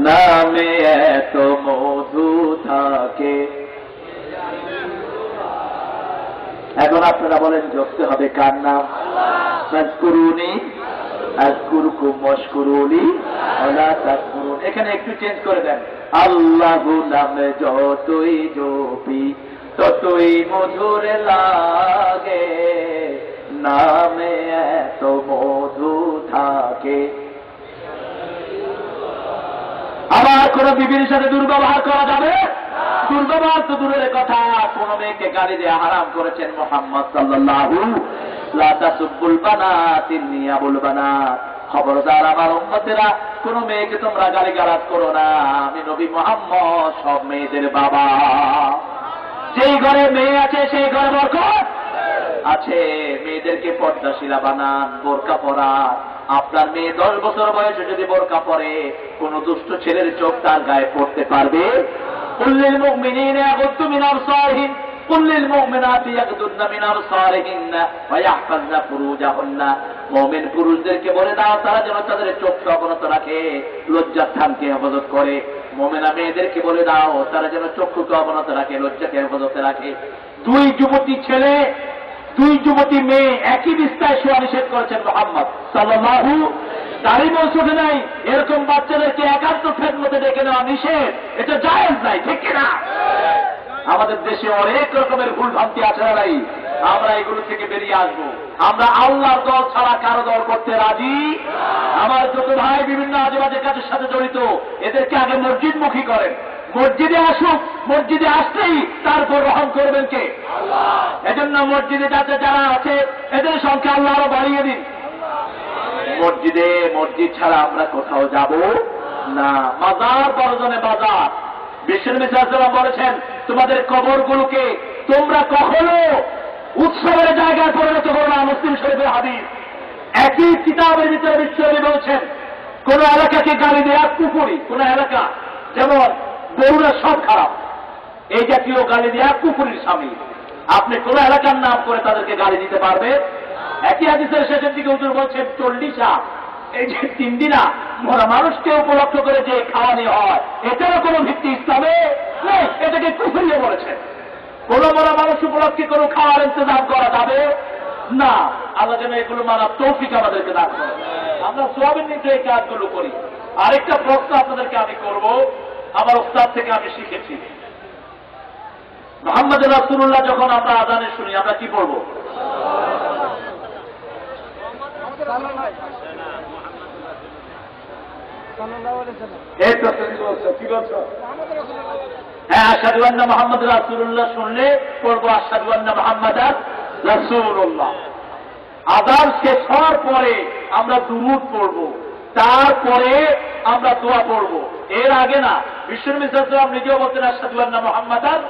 নামে এত মধু থাকে। এখন আপনারা বলেন জপতে হবে কার নাম? মাযকুরুনি আযকুরকুম ওয়াশকুরুনি ওয়ালা তাকফুরুন। এখানে একটু চেঞ্জ করে দেন, আল্লাহু নামে যতই জপি ততই মধুর লাগে, নামে এত মধু থাকে। আবার কোন বিবির সাথে দুর্ব্যবহার করা যাবে? দুর্ব্যবহার তো দূরের কথা, কোন মেয়েকে গালি দেয়া হারাম করেছেন মুহাম্মদ সাল্লাল্লাহু লা তাসুব্বুল বানাতি নিয়াবুল বানাত। খবরদার আমার উম্মতেরা, কোন মেয়েকে তোমরা গালিগালাজ করো না, আমি নবী মুহাম্মদ সব মেয়েদের বাবা। যেই ঘরে মেয়ে আছে সেই ঘরে বরকত আছে। মেয়েদেরকে পর্দাশীলা বানান, বোরকা পরা। আপনার মেয়ে 10 বছর বয়সে যদি বোরকা পরে, কোন দুষ্ট ছেলের চোখ তার গায়ে পড়তে পারবে? কুল্লিল মুমিনিনা ইয়াগুদ্দু মিন আবসারিহিম কুল্লিল মুমিনাতি ইয়াগুদ্দুনা মিন আবসারিহিন্না ওয়া ইয়াহফাযনা ফুরুজাহুন্না। মুমিন পুরুষদেরকে বলে দাও তারা যেন তাদের চোখকে অবনত রাখে, লজ্জার স্থানকে হেফাজত করে। মুমিনা মেয়েদেরকে বলে দাও তারা যেন চক্ষুকে অবনত রাখে, লজ্জাকে হেফাজতে রাখে। দুই যুবতী ছেলে, দুই যুবতী মেয়ে একই বিস্তায় শোয়া নিষেধ করেছেন মুহাম্মদ সাল্লাল্লাহু দাড়ি মৌসুমে নাই, এরকম বাচ্চাদেরকে একান্ত খেদমতে ডেকে নেওয়া নিষেধ, এটা জায়েজ নাই, ঠিক কিনা? আমাদের দেশে অনেক রকমের ভুল ভ্রান্তি আছে না নাই? আমরা এগুলো থেকে বেরিয়ে আসবো। আমরা আল্লাহর দল ছাড়া কারো দল করতে রাজি। আমার যত ভাই বিভিন্ন আজেবাজে কাজের সাথে জড়িত, এদেরকে আগে মসজিদমুখী করেন। মসজিদে আসুক, মসজিদে আসলেই তারপর গ্রহণ করবেন কে? এজন্য মসজিদে যাতে যারা আছে এদের সংখ্যা আল্লাহ আরো বাড়িয়ে দিন। মসজিদ ছাড়া আমরা কোথাও যাব না। বাজার বড়জনে বাজার। বিশ্বনবী সাল্লাল্লাহু আলাইহি ওয়াসাল্লাম বলেছেন, তোমাদের কবরগুলোকে তোমরা কখনো উৎসবের জায়গায় পরিণত করো না। মুসলিম শরীফের হাদিস। একই কিতাবের ভিতরে বিশ্বনবী বলছেন, কোন এলাকাকে গালি দেওয়া কুফরি। কোন এলাকা, যেমন বগুড়া সব খারাপ, এই জাতীয় গালি দেওয়া কুফরির স্বামী। আপনি কোন এলাকার নাম করে তাদেরকে গালি দিতে পারবে? একই হাদিসের শেষের দিকে হুজুর বলছেন, 40 এই যে 3 দিনা মরা মানুষকে উপলক্ষ করে যে খাওয়ানি হয়, এটারও কোনো ভিত্তি ইসলামে নেই। এটাকে কুফরিয়ে বলেছেন। কোন মরা মানুষ উপলক্ষে কোনো খাওয়ার ইন্তজাম করা যাবে না। আল্লাহ যেন এগুলো মানার তৌফিক আমাদেরকে দান করে। আমরা সওয়াবের নিতে এই কাজগুলো করি। আরেকটা প্রশ্ন আপনাদেরকে আমি করব, আমার ওস্তাদ থেকে আমি শিখেছি। মুহাম্মদ রাসূলুল্লাহ যখন আমরা আযানে শুনি, আমরা কি পড়ব? হ্যাঁ, আশহাদু আন্না মুহাম্মাদুর রাসূলুল্লাহ শুনলে পড়বো আশহাদু আন্না মুহাম্মাদার রাসূলুল্লাহ। আযান শেষ হওয়ার পরে আমরা দুরূদ পড়ব, তারপরে আমরা দোয়া পড়ব। এর আগে না। বিশ্বনবী সাল্লাল্লাহু আলাইহি ওয়াসাল্লাম নিজেও বলতেন আশহাদু আন্না মুহাম্মাদার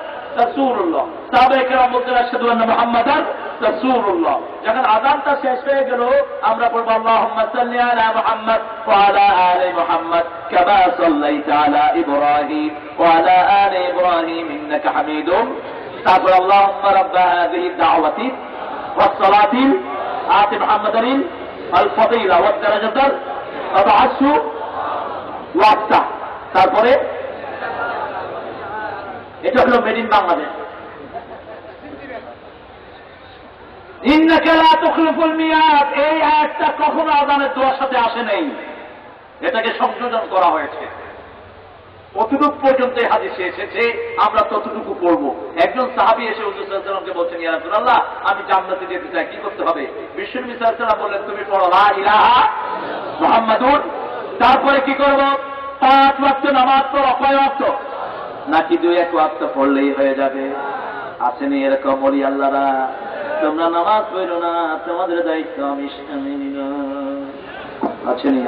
রাসূলুল্লাহ। সাহাবায়ে কেরাম বলতেন আশহাদু আন্না মুহাম্মাদার রাসূলুল্লাহ। যখন আযানটা শেষ হয়ে গেল, আমরা পড়ব আল্লাহুম্মা সাল্লি আলা মুহাম্মাদ ওয়া আলা আলি মুহাম্মাদ কামা সাল্লাইতা আলা ইব্রাহিম ওয়া আলা আলি ইব্রাহিম ইন্নাকা হামিদুম। তারপর আল্লাহুম্মা রাব্বা হাযিহি দাওয়াতি ওয়াস সালাতি আতি মুহাম্মাদান আল ফাদিলা ওয়াদ দারাজাতাল আবআসু ওয়াফতা। তারপরে এটা হলো মেড ইন বাংলাদেশ। ইন্নাকা লা তুখলিফুল মিয়াদ, এই আয়াতটা কখনো আযানের দোয়ার সাথে আসে নাই। এটাকে সংশোধন করা হয়েছে। কতটুকু পর্যন্ত এই হাদিসে এসেছে আমরা ততটুকু পড়ব। একজন সাহাবী এসে হুজুর সাল্লাল্লাহু আলাইহি ওয়াসাল্লামকে বলছেন, ইয়া রাসূলুল্লাহ, আমি জান্নাতে যেতে চাই, কি করতে হবে? বিশ্বনবী সাল্লাল্লাহু আলাইহি ওয়াসাল্লাম বললেন, তুমি পড়ো লা ইলাহা মুহাম্মাদুর। তারপরে কি করব? 5 ওয়াক্ত নামাজ পড়ো। কয় ওয়াক্ত? নাকি 2-1 ওয়াক্ত পড়লেই হয়ে যাবে? আসেনি এরকম ওলি আল্লাহরা? তোমরা নামাজ পড়ো না, তোমাদের দায়িত্ব আমি নিলাম। আসেনি?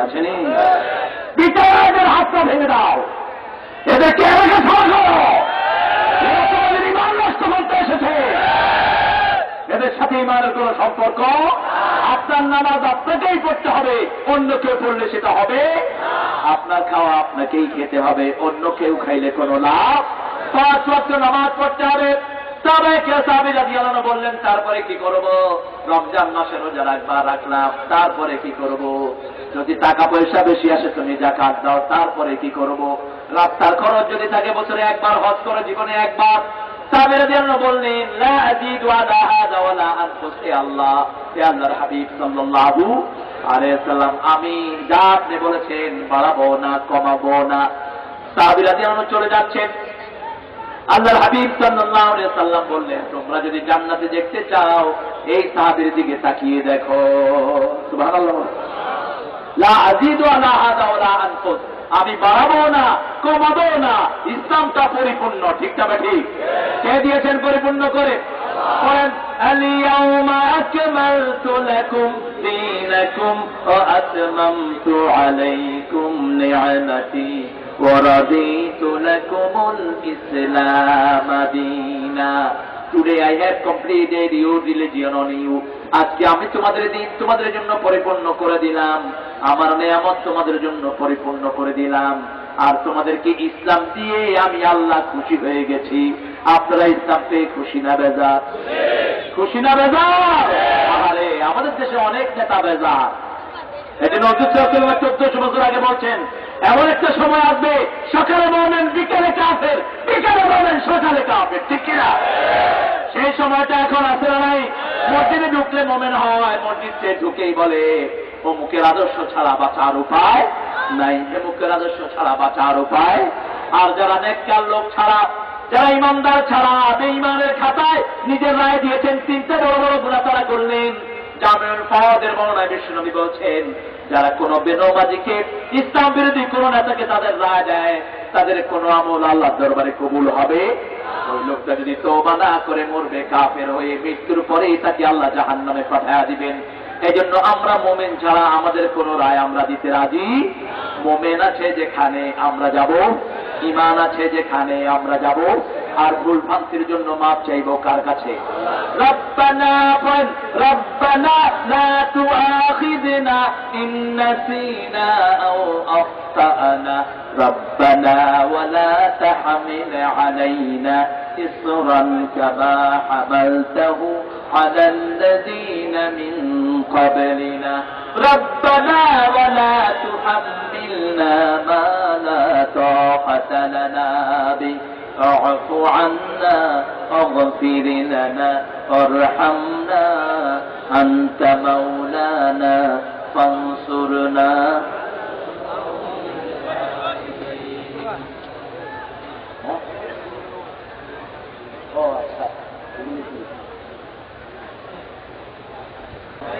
বিচারকের হাতটা ভেঙে দাও, এদেরকে এলাকা সভা করো। এরা তোমাদের ইমান নষ্ট করতে এসেছে। এদের সাথে ইমানের কোন সম্পর্ক? আপনার নামাজ আপনাকেই পড়তে হবে, অন্য কেউ পড়লে সেটা হবে? আপনার খাওয়া আপনাকেই খেতে হবে, অন্য কেউ খাইলে কোনো লাভ? 5 ওয়াক্ত নামাজ পড়তে হবে। সাহাবী রাদিয়াল্লাহু আনহু বললেন, তারপরে কি করব? রমজান মাসে রোজা রাখলাম, তারপরে কি করব? যদি টাকা পয়সা বেশি আসে তুমি যাকাত দাও, তারপরে কি করব? রাস্তার খরচ যদি থাকে বছরে একবার, হজ করো জীবনে একবার। সাহাবী রাদিয়াল্লাহু আনহু বললেন, লা আযীদু আলা হাযা ওয়ালা আনকুস। আল্লাহ, আল্লাহর হাবিব সাল্লাল্লাহু আলাইহি ওয়াসাল্লাম, আমি যা আপনি বলেছেন বাড়াবো না, কমাবো না। সাহাবী রাদিয়াল্লাহু আনহু চলে যাচ্ছেন। আল্লাহর হাবিব সাল্লাল্লাহু আলাইহি ওয়াসাল্লাম বললেন, তোমরা যদি জান্নাতে দেখতে চাও এই সাহাবীর দিকে তাকিয়ে দেখো। সুবহানাল্লাহ। লা আযীদু আলা হাযা ওয়ালা আনকুস, আমি বাড়াবো না, কমাবো না। ইসলামটা পরিপূর্ণ, ঠিক না ঠিক? কে দিয়েছেন পরিপূর্ণ করে? বলেন, আল-ইয়াউমা আকমালতু লাকুম দীনাকুম ওয়া আতমামতু আলাইকুম নি'মাতি ওয়া রাদিতু লাকুমুল ইসলাম দীনা। Today I have completed your religion on you. আজকে আমি তোমাদের দিন তোমাদের জন্য পরিপূর্ণ করে দিলাম, আমার নিয়ামত তোমাদের জন্য পরিপূর্ণ করে দিলাম, আর তোমাদেরকে ইসলাম দিয়ে আমি আল্লাহ খুশি হয়ে গেছি। আপনারা ইসলাম পেয়ে খুশি না বেজার? খুশি না বেজার? আরে আমাদের দেশে অনেক নেতা বেজার। এজন্য হুজুর সাল্লাল্লাহু আলাইহি ওয়াসাল্লাম 1400 বছর আগে বলছেন, এমন একটা সময় আসবে সকালে মুমিন বিকেলে কাফের, বিকেলে মুমিন সকালে কাফের, ঠিক কিনা? সেই সময়টা এখন আসে না নাই? মসজিদে ঢুকলে মুমিন হয়, মসজিদে ঢুকেই বলে অমুকের আদর্শ ছাড়া বাঁচার উপায় নাই, অমুকের আদর্শ ছাড়া বাঁচার উপায়। আর যারা নেককার লোক ছাড়া, যারা ইমানদার ছাড়া বেঈমানের খাতায় নিজের রায় দিয়েছেন, তিনটা বড় বড় গুনাহ তারা করলেন। জামিউল ফাওয়াদের বর্ণনায় বিশ্বনবী বলছেন, যারা কোনো বেনমাজিকে, ইসলাম বিরোধী কোন নেতাকে তাদের রায় দেয়, তাদের কোনো আমল আল্লাহর দরবারে কবুল হবে? ওই লোকটা যদি তওবা না করে মরবে কাফের হয়ে, মৃত্যুর পরেই তাকে আল্লাহ জাহান্নামে পাঠিয়ে দিবেন। এই জন্য আমরা মোমেন ছাড়া আমাদের কোন রায় আমরা দিতে রাজি। মোমেন আছে যেখানে আমরা যাব, ঈমান আছে যেখানে আমরা যাব। আর ভুল ভ্রান্তির জন্য মাপ চাইব কার কাছে? রব্বানা ফান রব্বানা লা তুআখিযনা ইন নাসিনা আও আখতানা রব্বানা ওয়া লা তাহমিল আলাইনা ইসরান কামা হামালতাহু আলাল লাযীনা মিন ক্বাবলিনা রব্বানা ওয়া লা তুহাম্মিলনা মা লা তাকাতা লানা বি اعف عنا اغفر لنا وارحمنا أنت مولانا فانصرنا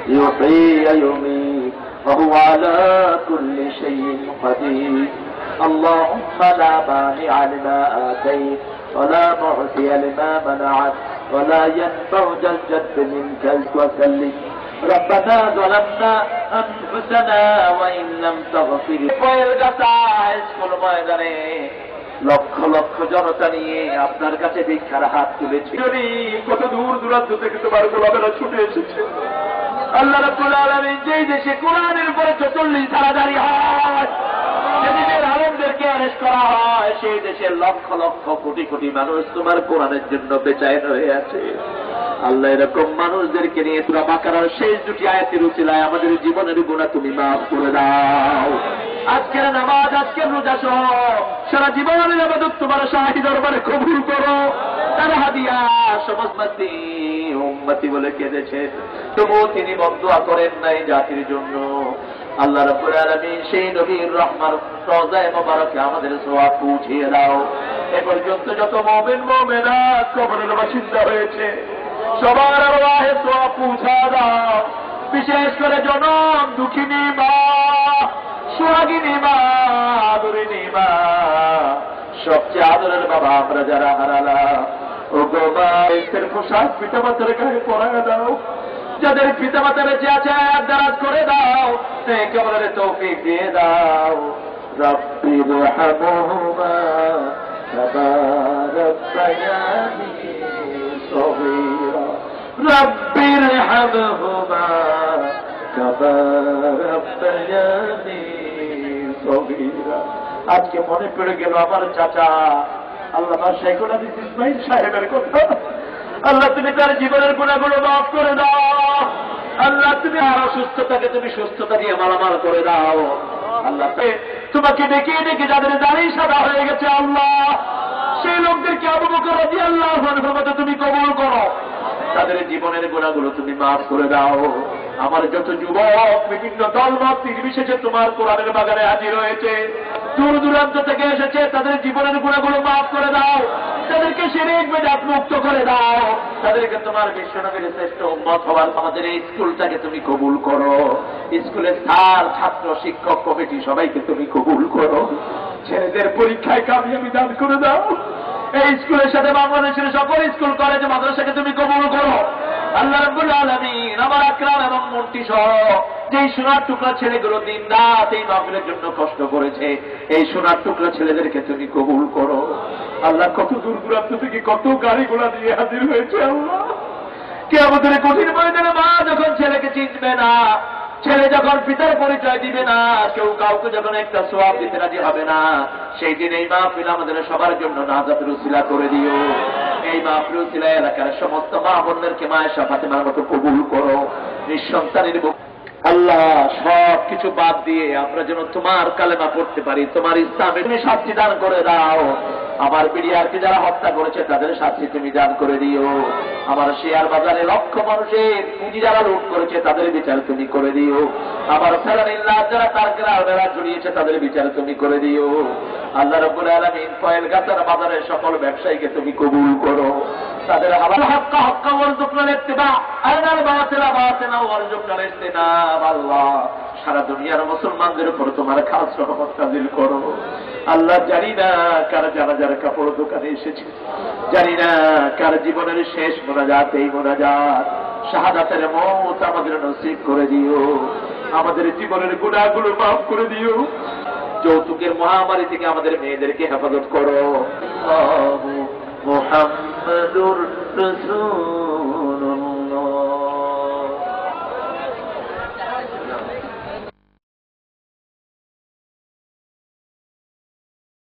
يحيي ويميت وهو على كل شيء قدير اللهم لا مانع لما آتيت ولا معطي لما منعت ولا ينفع ذا الجد منك وكلك ربنا ظلمنا أنفسنا وإن لم تغفر স্কুল ময়দানে লক্ষ লক্ষ জনতা নিয়ে আপনার কাছে ভিক্ষার হাত তুলেছি। কত দূর দূরান্ত থেকে তোমার গোলামেরা ছুটে এসেছে। আল্লাহ রাব্বুল আলামিন যেই দেশে কোরআনের উপরে ৪৪ ধারা জারি হয়, যেদিনের আলেমদেরকে অ্যারেস্ট করা হয়, সেই দেশের লক্ষ লক্ষ কোটি কোটি মানুষ তোমার কোরআনের জন্য বেচাইন হয়ে আছে। আল্লাহ এরকম মানুষদেরকে নিয়ে সূরা বাকারার শেষ দুটি আয়াতের উসিলায় আমাদের জীবনের গুনাহ তুমি মাফ করে দাও। আজকের নামাজ, আজকের রোজা সহ সারা জীবনের ইবাদত তোমার শাহী দরবারে কবুল করো। তারা হাদিয়া সমস্ত উম্মতি বলে কেঁদেছে, তবুও তিনি বদদুয়া করেন নাই জাতির জন্য। আল্লাহ রাব্বুল আলামিন সেই নবীর রহমার রওজায়ে মুবারকে আমাদের সওয়াব পৌঁছিয়ে দাও। এ পর্যন্ত যত মুমিন মুমিনাত কবরের বাসিন্দা হয়েছে, সবার আরওয়াহে সওয়াব পৌঁছা দাও। বিশেষ করে জনম দুঃখিনী মা, সোহাগিনী মা, আদরিনী মা, সবচেয়ে আদরের বাবা আমরা যারা হারালাম, ও গো মা, এর পোশাক পিতামাতার গায়ে পরায় দাও। যাদের পিতামাতা বেঁচে আছে দারাজ করে দাও, কবরের তৌফিক দিয়ে দাও। রব্বির হামহুমা কামা রাব্বায়ানি সগীরা রব্বির হামহুমা কামা রাব্বায়ানি সগীরা। আজকে মনে পড়ে গেল আমার চাচা আল্লামা শাইখুল হাদিস ইসমাইল সাহেবের কথা। আল্লাহ তুমি তার জীবনের গুনাহগুলো মাফ করে দাও। আল্লাহ তুমি আর অসুস্থতাকে তুমি সুস্থতা দিয়ে মালামাল করে দাও। আল্লাহ তোমাকে ডেকে ডেকে যাদের দাড়ি সাদা হয়ে গেছে, আল্লাহ সেই লোকদেরকে আবু বকর রাদিয়াল্লাহু আনহুর মতো তুমি কবুল করো। তাদের জীবনের গুনাহগুলো তুমি মাফ করে দাও। আমার যত যুবক বিভিন্ন দলমত নির্বিশেষে তোমার কোরআনের বাগানে হাজির হয়েছে, দূর দূরান্ত থেকে এসেছে, তাদের জীবনের গুনাহগুলো মাফ করে দাও। তাদেরকে শিরক বিদআত মুক্ত করে দাও। তাদেরকে তোমার বিশ্বনবীর শ্রেষ্ঠ উম্মত হওয়ার আমাদের এই স্কুলটাকে তুমি কবুল করো। স্কুলের স্যার, ছাত্র, শিক্ষক, কমিটি সবাইকে তুমি কবুল করো। ছেলেদের পরীক্ষায় কামিয়াবি দান করে দাও। এই স্কুলের সাথে বাংলাদেশের সকল স্কুল, কলেজ, মাদ্রাসাকে তুমি কবুল করো। আল্লাহ রাব্বুল আলামিন আমার আকরাম এবং মন্টি সহ যেই সোনার টুকরা ছেলেগুলো দিন রাত এই মাহফিলের জন্য কষ্ট করেছে, এই সোনার টুকরা ছেলেদেরকে তুমি কবুল করো। আল্লাহ কত দূর দূরান্ত থেকে কত গাড়ি ঘোড়া দিয়ে হাজির হয়েছে। আল্লাহ কিয়ামতের কঠিন ময়দানে মা যখন ছেলেকে চিনবে না, ছেলে যখন পিতার পরিচয় দিবে না, কেউ কাউকে যখন একটা সওয়াব দিতে রাজি হবে না, সেই দিন এই মাহফিল আমাদের সবার জন্য নাজাতের উসিলা করে দিও। এই মাহফিল উসিলা এলাকার সমস্ত মা বোনদেরকে মায়েশা ফাতেমার মতো কবুল করো। নিঃসন্তানের আল্লাহ সব কিছু বাদ দিয়ে আমরা যেন তোমার কালেমা পড়তে পারি, তোমার ইসলামে তুমি শাস্তি দান করে দাও। আমার বিড়িয়ারকে যারা হত্যা করেছে তাদের শাস্তি তুমি দান করে দিও। আমার শেয়ার বাজারে লক্ষ মানুষের পুঁজি যারা লুট করেছে তাদের বিচার তুমি করে দিও। আমার ফেরানিল্লাহ যারা তার বেড়া ঝুলিয়েছে তাদের বিচার তুমি করে দিও। আল্লাহ রাব্বুল আলামিন ফয়েল গাছার বাজারের সকল ব্যবসায়ীকে তুমি কবুল করো। তাদের হালাল হক্কা হক্কা ওয়ারজুকনা ইত্তিবা আনাল বাতিলা বাতিলা ওয়ারজুকনা ইস্তিনাব। আল্লাহ সারা দুনিয়ার মুসলমানদের উপর তোমার খাস রহমত নাযিল করো। আল্লাহ জানি না কার জানাজার কাপড় দোকানে এসেছে, জানি না কার জীবনের শেষ মোনাজাত এই মোনাজাত। শাহাদাতের মওত আমাদের নসিব করে দিও, আমাদের জীবনের গুনাহগুলো মাফ করে দিও। যৌতুকের মহামারী থেকে আমাদের মেয়েদেরকে হেফাজত করো। মুহাম্মাদুর রাসূল